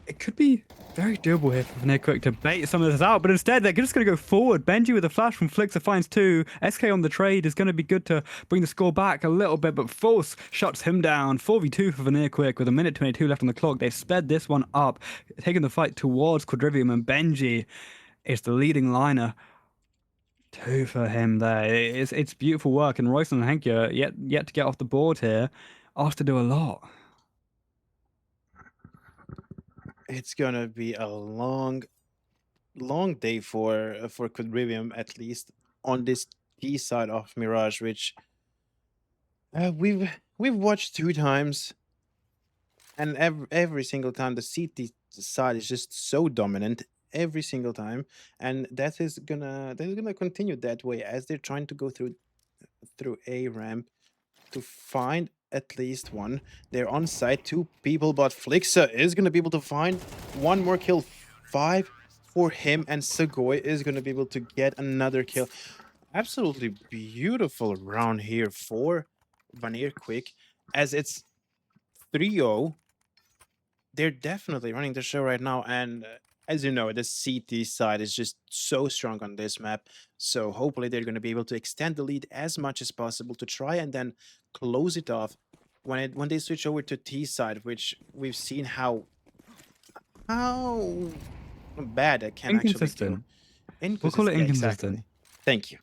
it could be very doable here for VanirQuick to bait some of this out, but instead they're just going to go forward. Benji with a flash from Flixer finds 2. SK on the trade is going to be good to bring the score back a little bit, but Force shuts him down. 4v2 for VanirQuick with a minute 22 left on the clock. They've sped this one up, taking the fight towards Quadrivium, and Benji is the leading liner. 2 for him there. It's beautiful work, and Royce and Henke yet to get off the board here. Asked to do a lot. It's gonna be a long day for Quadrivium, at least on this T side of Mirage, which we've watched 2 times, and every single time the CT side is just so dominant every single time, and that is gonna continue that way as they're trying to go through a ramp to find at least one. They're on site, 2 people, but Flixer is gonna be able to find one more kill. 5 for him, and Segoy is gonna be able to get another kill. Absolutely beautiful round here for VanirQuick, as it's 3-0. They're definitely running the show right now, and as you know, the CT side is just so strong on this map. So hopefully they're going to be able to extend the lead as much as possible to try and then close it off when they switch over to T side, which we've seen how bad it can actually go. Inconsistent. We'll call it Yeah, inconsistent. exactly. Thank you.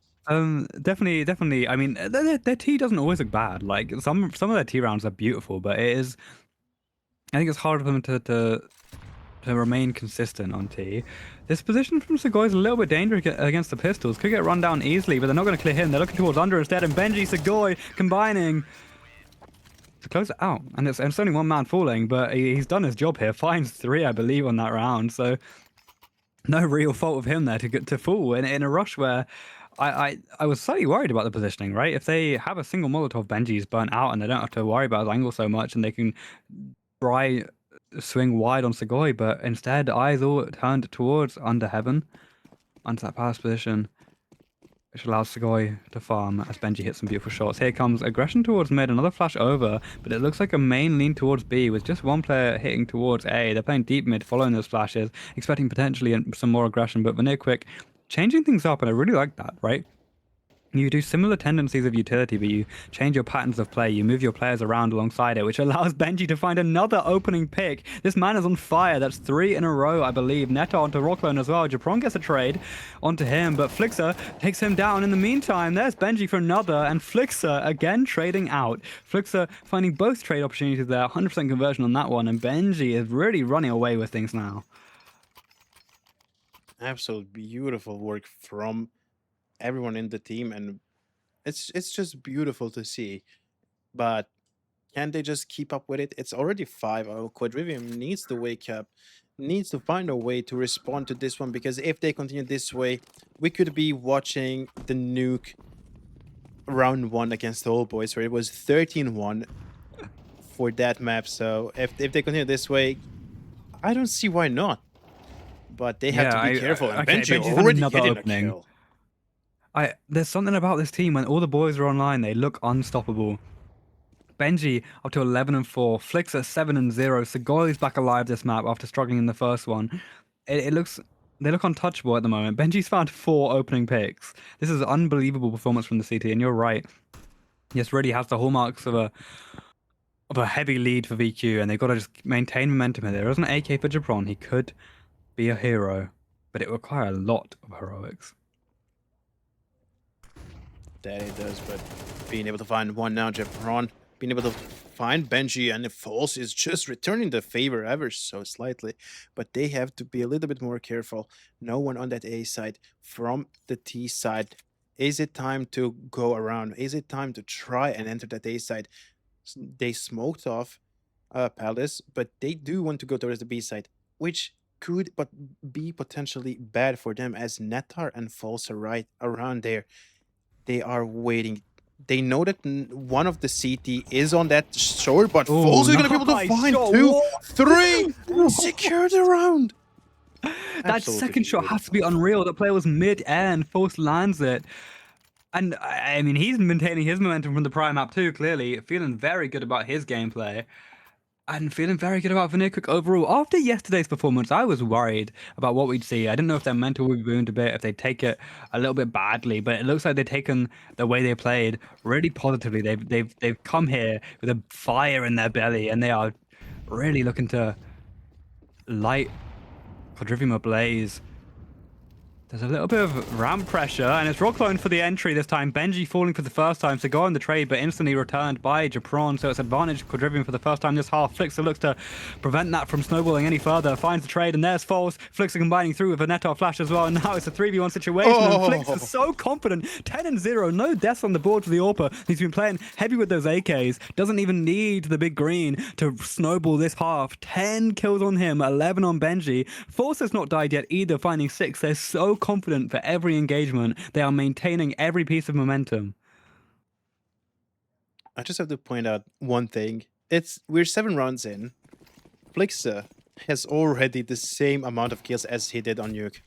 Definitely. I mean, their T doesn't always look bad. Like some of their T rounds are beautiful, but it is. I think it's hard for them to remain consistent on T. This position from Segoy is a little bit dangerous against the pistols. Could get run down easily, but they're not going to clear him. They're looking towards under instead, and Benji Segoy combining to close it out. And it's only one man falling, but he's done his job here. Finds 3, I believe, on that round. So no real fault of him there to get to fall in a rush where I was slightly worried about the positioning, right? If they have a single Molotov, Benji's burnt out and they don't have to worry about his angle so much, and they can try swing wide on Segoy, but instead eyes all turned towards under heaven, onto that pass position. which allows Sugoi to farm as Benji hits some beautiful shots. Here comes aggression towards mid, another flash over, but it looks like a main lean towards B with just one player hitting towards A. They're playing deep mid, following those flashes, expecting potentially some more aggression, but VanirQuick changing things up, and I really like that, right? You do similar tendencies of utility, but you change your patterns of play. You move your players around alongside it, which allows Benji to find another opening pick. This man is on fire. That's 3 in a row, I believe. Netta onto Rocklone as well. Japron gets a trade onto him, but Flixer takes him down. In the meantime, there's Benji for another, and Flixer again trading out. Flixer finding both trade opportunities there. 100% conversion on that one, and Benji is really running away with things now. Absolute beautiful work from everyone in the team, and it's just beautiful to see. But can they just keep up with it? It's already 5-0. Quadrivium needs to wake up, needs to find a way to respond to this one, because if they continue this way, we could be watching the nuke round 1 against the old boys, where it was 13-1 for that map. So if they continue this way, I don't see why not. But they have to be careful. And okay, Benji Benji's already another getting opening. a kill. There's something about this team when all the boys are online, they look unstoppable. Benji up to 11-4, Flicks at 7-0. Segoy's back alive this map after struggling in the first one. They look untouchable at the moment. Benji's found 4 opening picks. This is unbelievable performance from the CT, and you're right. This really has the hallmarks of a heavy lead for VQ, and they've got to just maintain momentum here. There is an AK for Japron. He could be a hero, but it would require a lot of heroics. That it does, but being able to find one now, Japron, being able to find Benji, and if False is just returning the favor ever so slightly, but they have to be a little bit more careful. No one on that A side. From the T side, is it time to go around? Is it time to try and enter that A side? They smoked off Palace, but they do want to go towards the B side, which could but be potentially bad for them, as Netar and False are right around there. They are waiting. They know that one of the CT is on that shore, but False is going to be able to find 2, 3, secure the round. That second shot has to be unreal. The player was mid-air and False lands it. And I mean, he's maintaining his momentum from the prior map too, clearly. Feeling very good about his gameplay. And feeling very good about VanirQuick overall. After yesterday's performance, I was worried about what we'd see. I didn't know if their mental would be ruined a bit, if they'd take it a little bit badly, but it looks like they've taken the way they played really positively. They've come here with a fire in their belly, and they are really looking to light Quadrivium ablaze. There's a little bit of ramp pressure, and it's Rocklone for the entry this time. Benji falling for the first time to go on the trade, but instantly returned by Japron, so it's advantage Quadrivium for the first time this half. Flixer looks to prevent that from snowballing any further, finds the trade, and there's False. Flixer combining through with a Netar flash as well, and now it's a 3v1 situation, and Flixer's so confident. 10-0, no deaths on the board for the AWPer. He's been playing heavy with those AKs, doesn't even need the big green to snowball this half. 10 kills on him, 11 on Benji. False has not died yet either, finding 6. They're so confident for every engagement. They are maintaining every piece of momentum. I just have to point out one thing. We're 7 rounds in. Flixer has already the same amount of kills as he did on Nuke.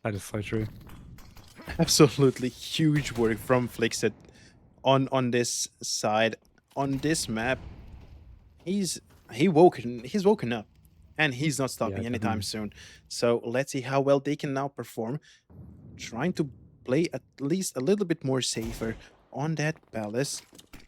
That is so true. Absolutely huge work from Flixer on this side. On this map, he's woken up. And he's not stopping anytime soon. So let's see how well they can now perform. Trying to play at least a little bit more safer on that Palace.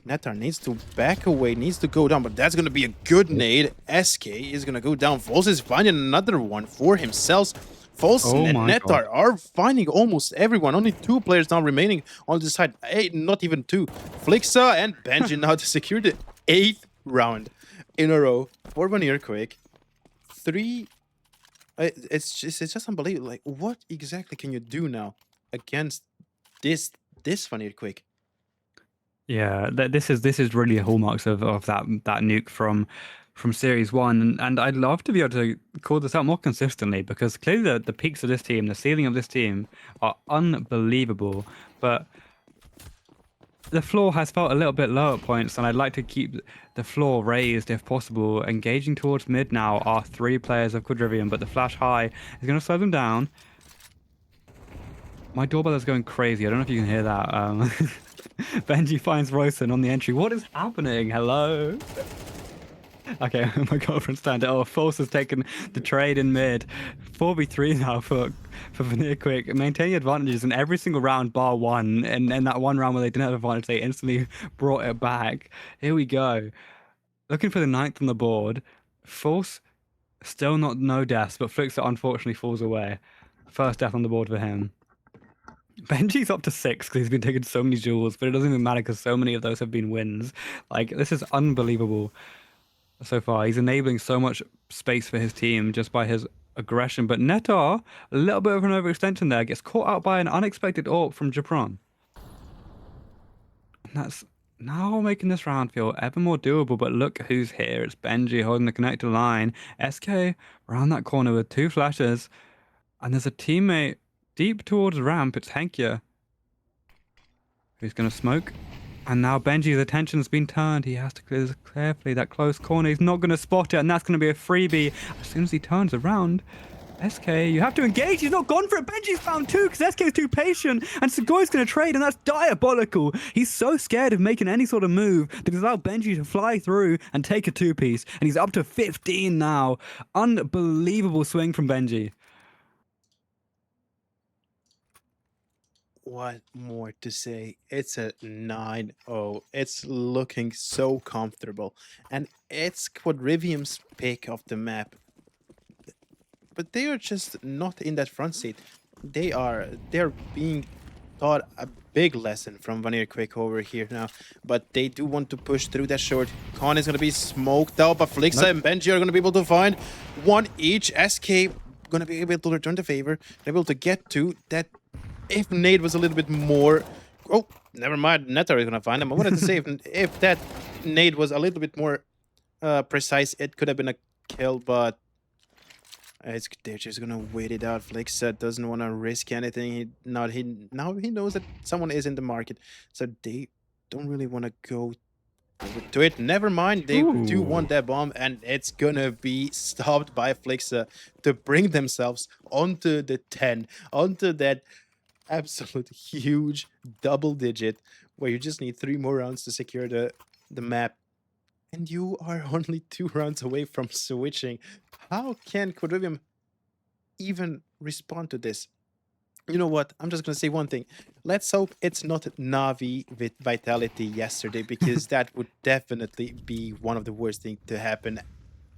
Netar needs to back away, needs to go down, but that's going to be a good nade. SK is going to go down. False is finding another one for himself. False and Netar are finding almost everyone. Only 2 players now remaining on this side. Not even 2. Flixa and Benji now to secure the 8th round in a row for VanirQuick. 3. It's just unbelievable. Like, what exactly can you do now against this VanirQuick? Yeah, this is really hallmarks of that nuke from Series 1, and I'd love to be able to call this out more consistently, because clearly the peaks of this team, the ceiling of this team are unbelievable, but the floor has felt a little bit low at points, and I'd like to keep the floor raised if possible. Engaging towards mid now are 3 players of Quadrivium, but the flash high is going to slow them down. My doorbell is going crazy. I don't know if you can hear that. Benji finds Rosen on the entry. What is happening? Hello? Okay, my girlfriend's turned it off. False has taken the trade in mid. 4v3 now for VanirQuick. Maintaining advantages in every single round bar one. And that one round where they didn't have advantage, they instantly brought it back. Here we go. Looking for the ninth on the board. False, still not no deaths, but Flixer unfortunately falls away. First death on the board for him. Benji's up to 6 because he's been taking so many jewels, but it doesn't even matter because so many of those have been wins. Like, this is unbelievable so far. He's enabling so much space for his team just by his aggression. But Netar, a little bit of an overextension there, gets caught out by an unexpected AWP from Japron. And that's now making this round feel ever more doable. But look who's here. It's Benji holding the connector line. SK around that corner with 2 flashes. And there's a teammate deep towards ramp. It's Henkya, who's going to smoke. And now Benji's attention's been turned. He has to clear this carefully. That close corner, he's not going to spot it, and that's going to be a freebie. As soon as he turns around, SK, you have to engage. He's not gone for it. Benji's found 2 because SK is too patient, and Segoy's going to trade, and that's diabolical. He's so scared of making any sort of move that he's allowed Benji to fly through and take a 2-piece, and he's up to 15 now. Unbelievable swing from Benji. What more to say? It's a 9-0. It's looking so comfortable. And it's Quadrivium's pick of the map. But they are just not in that front seat. They're being taught a big lesson from VanirQuick over here now. But they do want to push through that short. Khan is going to be smoked out, but Flixa and Benji are going to be able to find one each. SK going to be able to return the favor. They're able to get to that. If nade was a little bit more... Oh, never mind. Netar is going to find him. I wanted to say if that nade was a little bit more precise, it could have been a kill, but they're just going to wait it out. Flixa doesn't want to risk anything. Now he knows that someone is in the market, so they don't really want to go to it. Never mind. They do want that bomb, and it's going to be stopped by Flixa to bring themselves onto the 10, onto that absolute huge double digit where you just need 3 more rounds to secure the map, and you are only 2 rounds away from switching. How can Quadrivium even respond to this? You know what? I'm just gonna say one thing. Let's hope it's not Navi with Vitality yesterday, because that would definitely be one of the worst things to happen.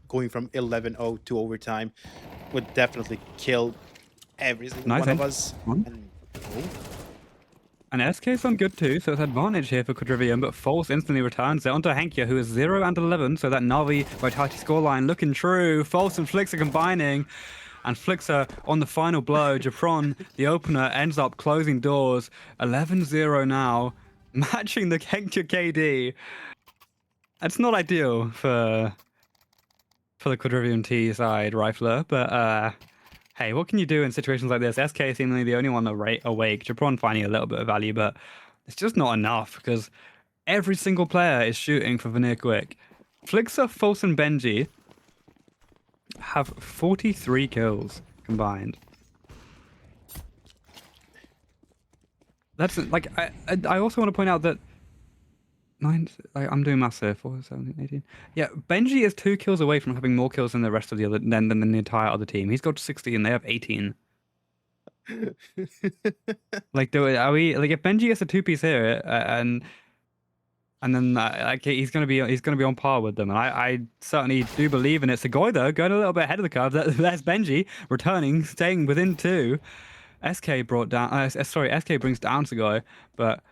Going from 11-0 to overtime would definitely kill every single one of us. And SK's on good too, so it's advantage here for Quadrivium, but False instantly returns it onto Henkya, who is 0 and 11, so that Navi Vitality scoreline looking true. False and Flix are combining, and Flixer on the final blow. Japron, the opener, ends up closing doors. 11-0 now, matching the Henkya KD. It's not ideal for the Quadrivium T side rifler, but hey, what can you do in situations like this? SK seemingly the only one awake. Japron finding a little bit of value, but it's just not enough because every single player is shooting for VanirQuick. Flixer, False, and Benji have 43 kills combined. That's like I also want to point out that I'm doing maths here. 4, 17, 18. Yeah, Benji is 2 kills away from having more kills than the rest of the other than the entire other team. He's got 60 and they have 18. Like, if Benji gets a 2-piece here and then like he's gonna be on par with them, and I certainly do believe in it. Segoy though going a little bit ahead of the curve. There's Benji returning, staying within 2. SK brought down. SK brings down Segoy, but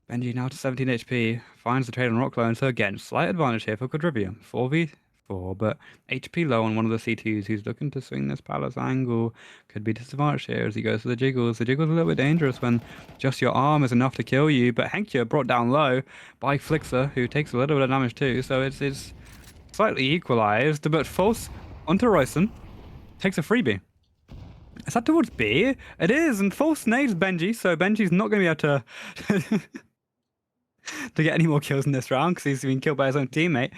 Benji now to 17 HP, finds the trade on Rock Clone, so again, slight advantage here for Quadrivium. 4v4, but HP low on one of the C2s who's looking to swing this palace angle. Could be disadvantaged here as he goes for the jiggles. The jiggle's a little bit dangerous when just your arm is enough to kill you, but Henkya brought down low by Flixer, who takes a little bit of damage too, so it's slightly equalized, but False onto Royson, takes a freebie. Is that towards B? It is, and False nades Benji, so Benji's not going to be able to to get any more kills in this round because he's been killed by his own teammate,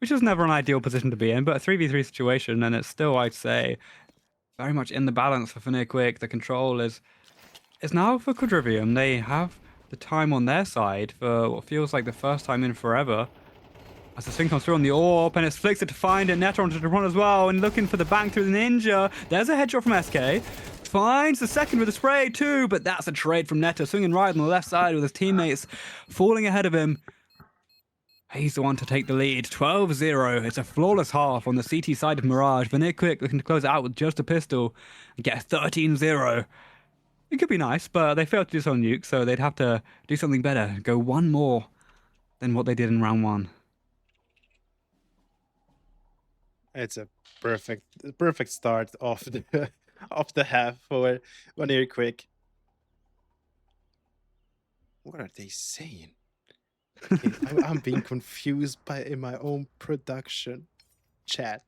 which is never an ideal position to be in, but a 3v3 situation, and it's still, I'd say, very much in the balance for VanirQuick. The control is It's now for Quadrivium. They have the time on their side for what feels like the first time in forever. As the swing comes through on the AWP, and it's flicks it to find it. Netter onto the run as well, and looking for the bang through the ninja. There's a headshot from SK. Finds the second with a spray too, but that's a trade from Netter, swinging right on the left side with his teammates falling ahead of him. He's the one to take the lead. 12-0. It's a flawless half on the CT side of Mirage. VanirQuick looking to close it out with just a pistol and get a 13-0. It could be nice, but they failed to do so on Nuke, so they'd have to do something better. Go one more than what they did in round one. It's a perfect start of the of the half for VanirQuick. What are they saying? Okay, I'm being confused by in my own production chat.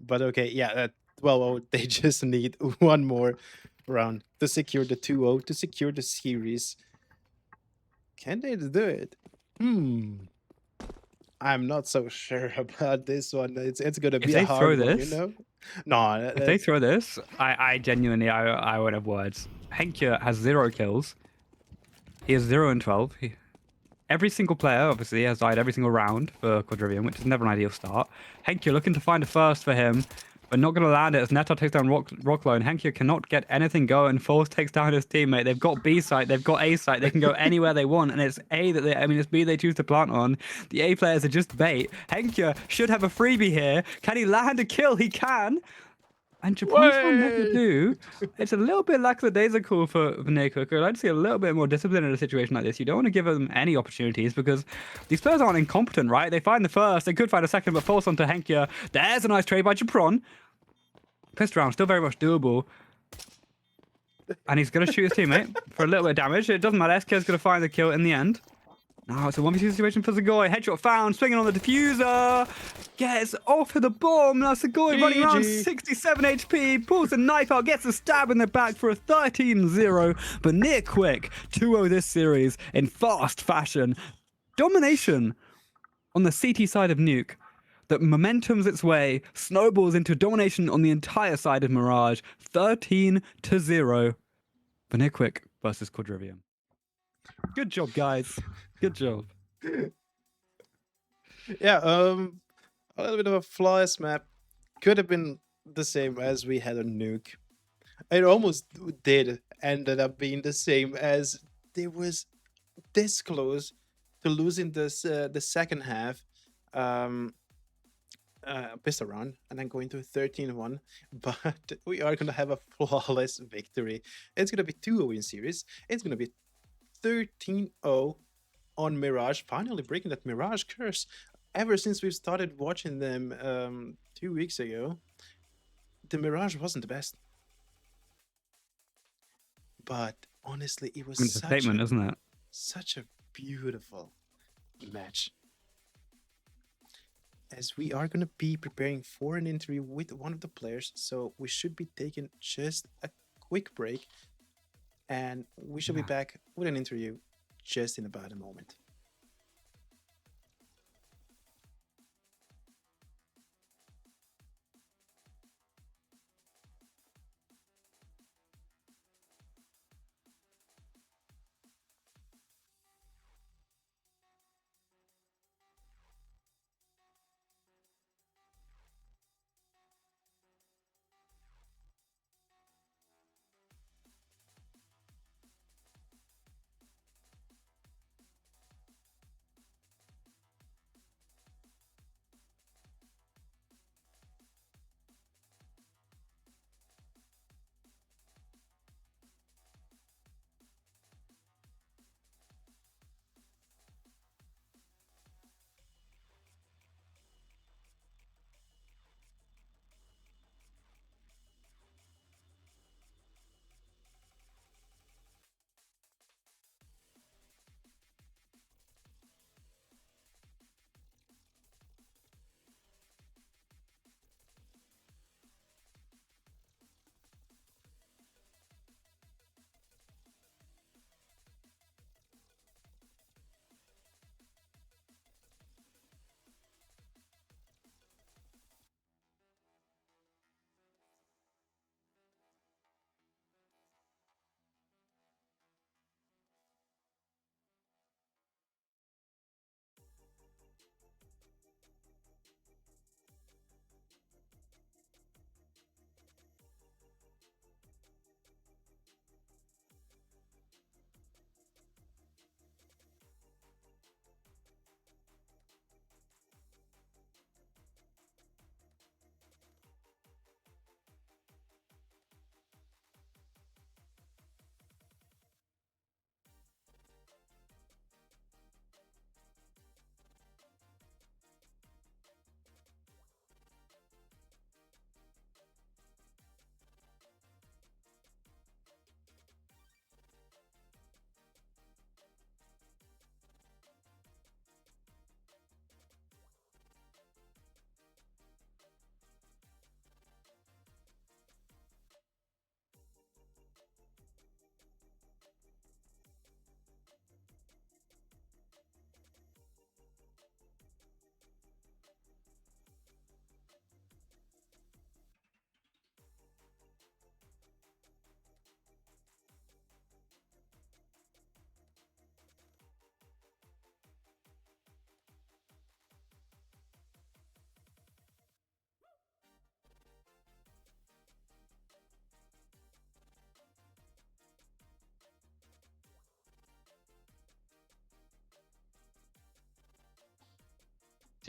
But okay, yeah, well, they just need one more round to secure the 2-0, to secure the series. Can they do it? I'm not so sure about this one. It's gonna If be a they throw hard one, you this, know? No, if they throw this, I genuinely, I would have words. Henkya has 0 kills. He is 0 and 12. Every single player, obviously, has died every single round for Quadrivium, which is never an ideal start. Henkya looking to find a first for him, but not going to land it as Neto takes down Rocklow, and Henkya cannot get anything going. Force takes down his teammate. They've got B site, they've got A site, they can go anywhere they want, and it's A that it's B they choose to plant on. The A players are just bait. Henkya should have a freebie here. Can he land a kill? He can. And Japan's found never do. It's a little bit lackadaisical for VanirQuick. I'd like to see a little bit more discipline in a situation like this. You don't want to give them any opportunities because these players aren't incompetent, right? They find the first, they could find a second, but false onto Henkya. There's a nice trade by Japron. Pissed round, still very much doable. And he's going to shoot his teammate for a little bit of damage. It doesn't matter. SK's going to find the kill in the end. Now it's a 1v2 situation for Zagoi. Headshot found, swinging on the diffuser. Gets off of the bomb. Now Zagoi running around 67 HP. Pulls a knife out, gets a stab in the back for a 13-0. VanirQuick 2-0 this series in fast fashion. Domination on the CT side of Nuke. That momentum's its way, snowballs into domination on the entire side of Mirage. 13-0. VanirQuick versus Quadrivium. Good job, guys. Good job. Yeah, a little bit of a flawless map. Could have been the same as we had on Nuke. It almost ended up being the same as they was this close to losing this the second half. Pistol round and then going to 13-1, but we are gonna have a flawless victory. It's gonna be 2-0 in series. It's gonna be 13-0 on Mirage, finally breaking that Mirage curse. Ever since we've started watching them 2 weeks ago, the Mirage wasn't the best. But honestly, it was It's a statement, isn't it? Such a beautiful match. As we are going to be preparing for an interview with one of the players, so we should be taking just a quick break, and we should be back with an interview just in about a moment.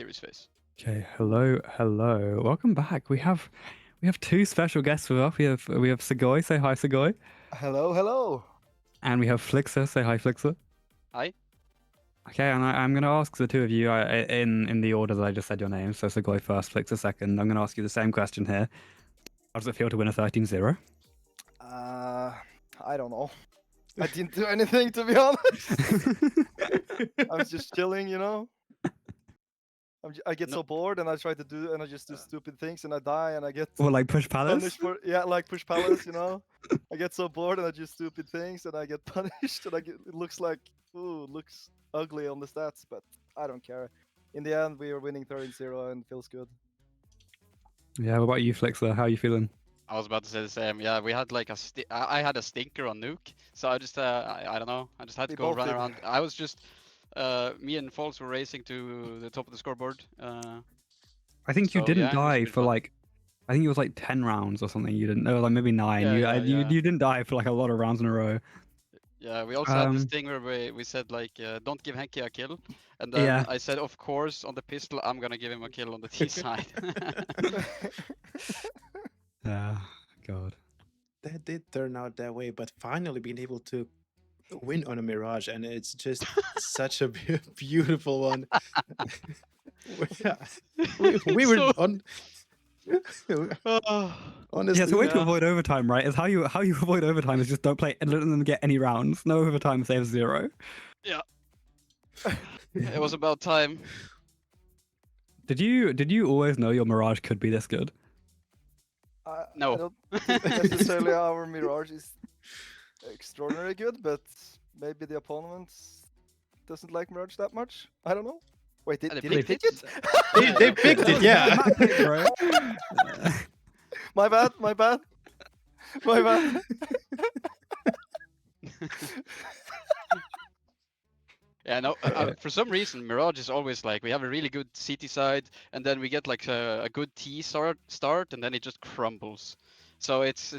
Serious face. Okay, hello. Welcome back. We have two special guests with us. We have Segoy. Say hi, Segoy. Hello. And we have Flixer. Say hi, Flixer. Hi. Okay, and I'm going to ask the two of you in the order that I just said your names. So Segoy first, Flixer second. I'm going to ask you the same question here. How does it feel to win a 13-0? I don't know. I didn't do anything, to be honest. I was just chilling, you know. I get so bored, and I try to do, and I just do stupid things, and I die, and I get Or like push palace? punished for like push palace, you know. I get so bored, and I do stupid things, and I get punished, and it looks like looks ugly on the stats, but I don't care. In the end, we are winning 13-0, and it feels good. Yeah, what about you, Flixer? How are you feeling? I was about to say the same. Yeah, we had like I had a stinker on nuke, so I just I don't know. I just had to We go both run did. around. I was just me and Folks were racing to the top of the scoreboard. I think you So, didn't yeah, it was die pretty for fun. like, I think it was like 10 rounds or something. You didn't, like maybe 9. Yeah, you yeah. didn't die for like a lot of rounds in a row. Yeah, we also had this thing where we said like, don't give Henki a kill, and then Yeah. I said, of course, on the pistol, I'm gonna give him a kill on the T side. Yeah, God. That did turn out that way, but finally being able to win on a Mirage, and it's just such a beautiful one. we were So- on. Honestly, Yeah, so way to yeah. avoid overtime, right? Is how you avoid overtime is just don't play and let them get any rounds. No overtime saves 0. Yeah. It was about time. Did you always know your Mirage could be this good? No. I don't think necessarily our Mirage is extraordinarily good, but maybe the opponent doesn't like Mirage that much. I don't know. Wait, did They they pick it? they picked it, yeah. Map pick, bro. My bad. Yeah, no. For some reason, Mirage is always like we have a really good CT side, and then we get like a good T start, and then it just crumbles. So it's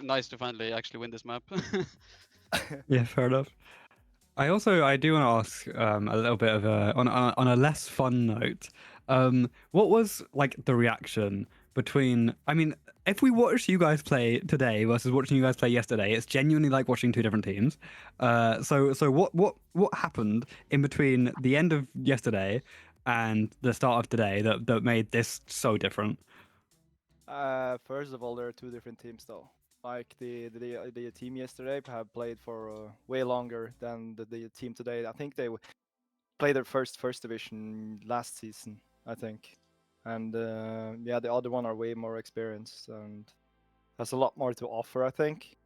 nice to finally actually win this map. Yeah, fair enough. I do want to ask a little bit of on a less fun note. What was like the reaction between? I mean, if we watch you guys play today versus watching you guys play yesterday, it's genuinely like watching two different teams. So what happened in between the end of yesterday and the start of today that made this so different? First of all, there are two different teams though. Like the team yesterday have played for way longer than the team today. I think they played their first division last season, I think. And yeah, the other one are way more experienced and has a lot more to offer, I think.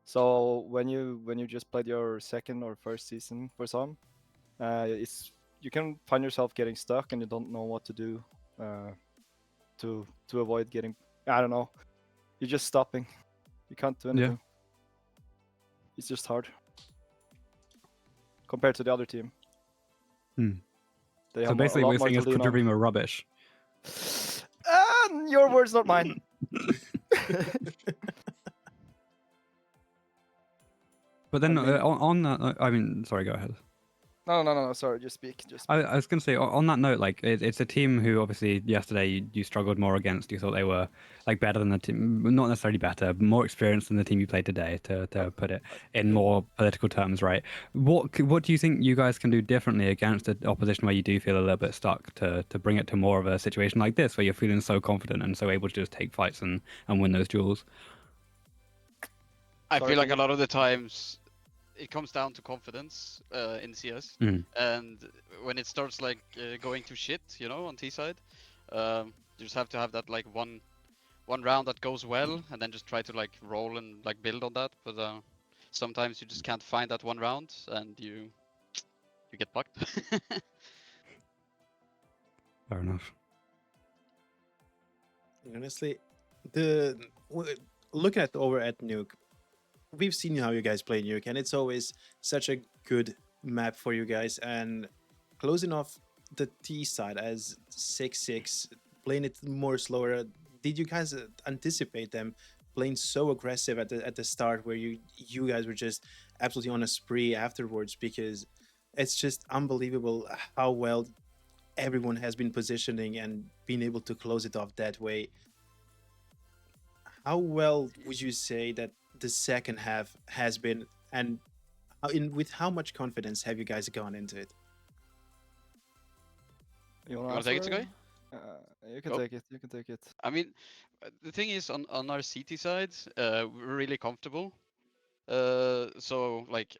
So when you just played your second or first season for some, it's you can find yourself getting stuck and you don't know what to do to avoid getting, I don't know, you're just stopping. You can't do anything. It's just hard compared to the other team. They So have basically, a lot we're more saying to it's lean on. Quadrivium are rubbish. Your words, not mine. But then I mean- on that, I mean, sorry, go ahead. No. Sorry, just speak. I was going to say, on that note, like it's a team who obviously yesterday you struggled more against. You thought they were like better than the team, not necessarily better, but more experienced than the team you played today. To put it in more political terms, right? What do you think you guys can do differently against an opposition where you do feel a little bit stuck to bring it to more of a situation like this where you're feeling so confident and so able to just take fights and win those duels? I Sorry, feel like can a lot of the times it comes down to confidence in CS, and when it starts like going to shit, you know, on T side, you just have to have that like one round that goes well, and then just try to like roll and like build on that. But sometimes you just can't find that one round, and you get fucked. Fair enough. Honestly, looking at over at Nuke, we've seen how you guys play Nuke, and it's always such a good map for you guys. And closing off the T side as 6-6, playing it more slower. Did you guys anticipate them playing so aggressive at the start, where you guys were just absolutely on a spree afterwards? Because it's just unbelievable how well everyone has been positioning and being able to close it off that way. How well would you say that the second half has been, and with how much confidence have you guys gone into it? You You want want to to take it, answer? Sugoi? You can Go. take it. You can take it. I mean, the thing is, on our CT side, we're really comfortable. So like,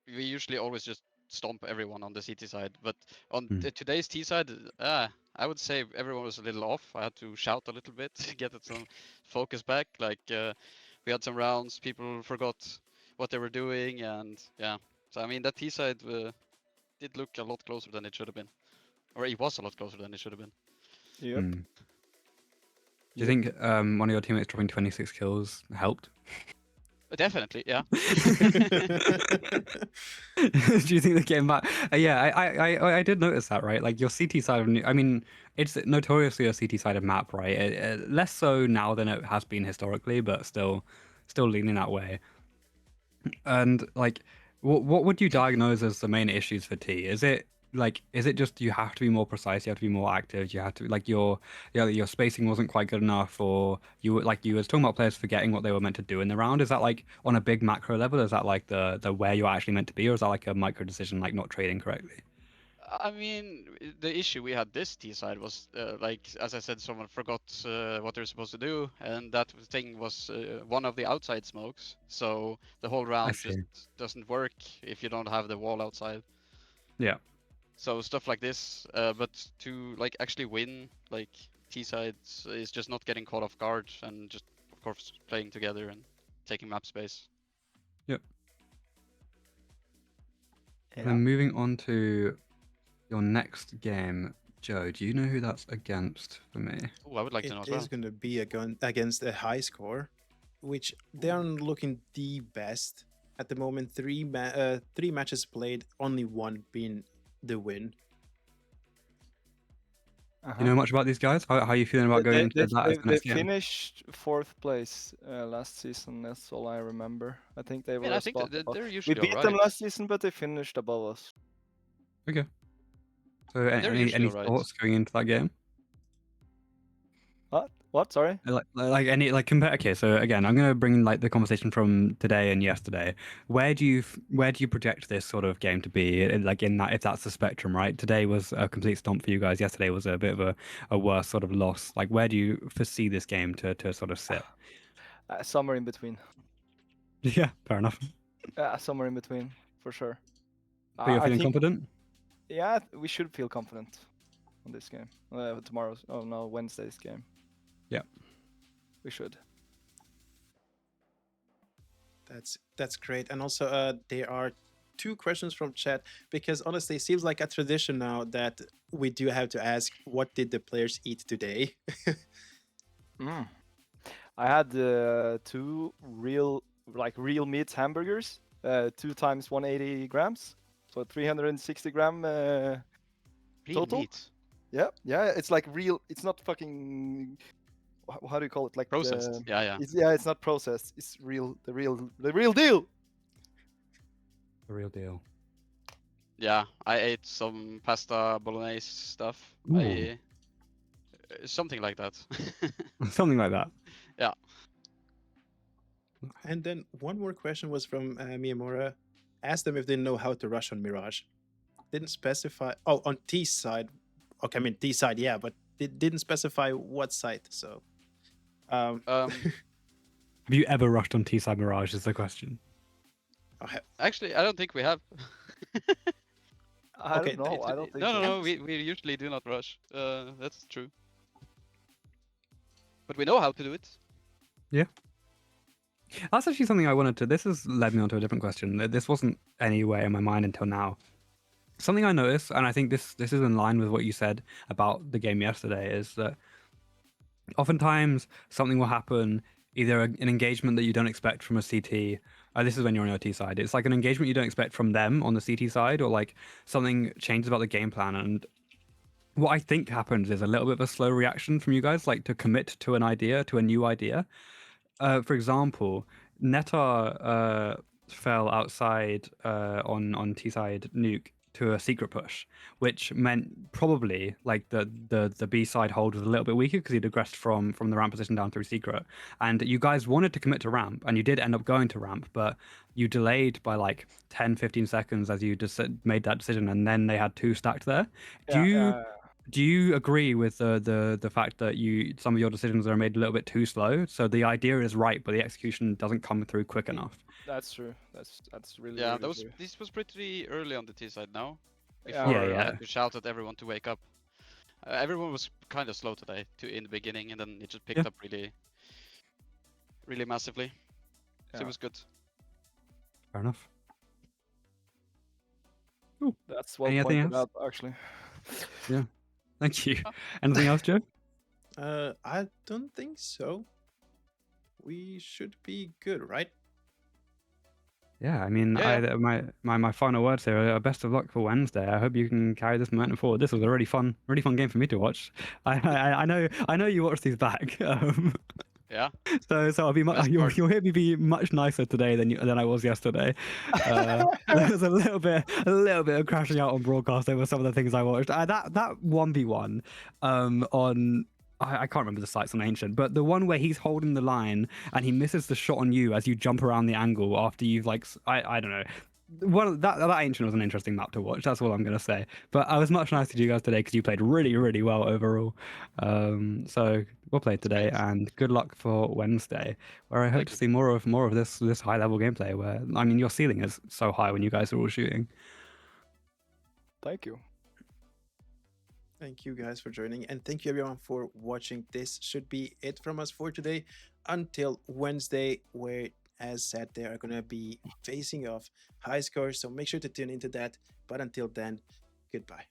we usually always just stomp everyone on the CT side. But on today's T side, I would say everyone was a little off. I had to shout a little bit to get some focus back. Like, we had some rounds, people forgot what they were doing, and yeah. So I mean, that T side did look a lot closer than it should have been, or it was a lot closer than it should have been. Yep. Do you think one of your teammates dropping 26 kills helped? Definitely, yeah. Do you think the game back? Yeah, I did notice that, right? Like your CT side of, I mean, it's notoriously a CT side of map, right? Less so now than it has been historically, but still leaning that way. And like, what would you diagnose as the main issues for T? Is it just you have to be more precise, you have to be more active, you have to like your spacing wasn't quite good enough, or you were talking about players forgetting what they were meant to do in the round? Is that like on a big macro level? Is that like the where you're actually meant to be, or is that like a micro decision like not trading correctly? I mean, the issue we had this T side was, like, as I said, someone forgot what they're supposed to do, and that thing was one of the outside smokes. So the whole I round just see. doesn't work if you don't have the wall outside. Yeah. So stuff like this, but to like actually win, like T sides is just not getting caught off guard and just, of course, playing together and taking map space. Yep. And Yeah. then moving on to your next game, Joe, do you know who that's against for me? Oh, I would like to know It as well. is going to be against a high score, which they aren't looking the best at the moment. Three matches played, only one being the win. You know much about these guys? How are you feeling about going into that as the They next game? finished 4th place last season. That's all I remember. I think they I mean, were I a think spot that above. they're We usually beat them alright. last season, but they finished above us. Okay. So They're usually any alright. thoughts going into that game? What? Sorry. Okay, so again, I'm going to bring like the conversation from today and yesterday. Where do you project this sort of game to be? Like in that, if that's the spectrum, right? Today was a complete stomp for you guys. Yesterday was a bit of a worse sort of loss. Like where do you foresee this game to sort of sit? Somewhere in between. Yeah, fair enough. Somewhere in between, for sure. But you're I feeling think, confident? yeah, we should feel confident on this game. Tomorrow's, oh no, Wednesday's game. Yeah. We should. That's great. And also, there are 2 questions from chat, because honestly, it seems like a tradition now that we do have to ask, what did the players eat today? I had 2 real meat hamburgers, 2 times 180 grams, so 360 gram Real total. meat. Yeah, it's like real. It's not fucking. How do you call it? Like Processed. Yeah. It's not processed. It's real. The real deal. The real deal. Yeah, I ate some pasta bolognese stuff. Ooh. Something like that. Something like that. Yeah. And then one more question was from Miyamura. Asked them if they know how to rush on Mirage. Didn't specify. Oh, on T side. Okay, I mean T side, yeah, but it didn't specify what site. So, Have you ever rushed on T-side Mirage? Is the question. Actually, I don't think we have. I Okay, don't know. I don't think. No. We usually do not rush. That's true. But we know how to do it. Yeah. That's actually something I wanted to. This has led me on to a different question. This wasn't anywhere in my mind until now. Something I noticed, and I think this is in line with what you said about the game yesterday, is that oftentimes something will happen, either an engagement that you don't expect from a CT. This is when you're on your T side. It's like an engagement you don't expect from them on the CT side, or like something changes about the game plan. And what I think happens is a little bit of a slow reaction from you guys, like to commit to an idea, to a new idea. For example, Netar fell outside on T side nuke to a secret push, which meant probably like the B side hold was a little bit weaker because he'd aggressed from the ramp position down through secret, and you guys wanted to commit to ramp, and you did end up going to ramp, but you delayed by like 10-15 seconds as you just made that decision, and then they had 2 stacked there. Do you agree with the fact that some of your decisions are made a little bit too slow? So the idea is right, but the execution doesn't come through quick enough. That's true. That's really Yeah, really true. this was pretty early on the T side now. Yeah. Before Yeah, I yeah. had to shout at everyone to wake up. Everyone was kind of slow today in the beginning, and then it just picked Yeah. up really massively. So Yeah. it was good. Fair enough. That's well Anything pointed else? out, actually. Yeah. Thank you. Anything else, Joe? I don't think so. We should be good, right? Yeah, I mean, Yeah. my final words here are best of luck for Wednesday. I hope you can carry this momentum forward. This was a really fun game for me to watch. I know you watched these back. Yeah. So I'll be Best you'll part. hear me be much nicer today than I was yesterday. There was a little bit of crashing out on broadcast over some of the things I watched. That 1v1 on. I can't remember the sites on Ancient, but the one where he's holding the line and he misses the shot on you as you jump around the angle after you've like I don't know. That Ancient was an interesting map to watch. That's all I'm gonna say. But I was much nicer to you guys today because you played really well overall. So we'll play today, great. and good luck for Wednesday, where I hope Thank to you. see more of this high level gameplay. Where I mean, your ceiling is so high when you guys are all shooting. Thank you. Thank you guys for joining, and thank you everyone for watching. This should be it from us for today until Wednesday, where, as said, they are going to be facing off high scores, so make sure to tune into that. But until then, goodbye.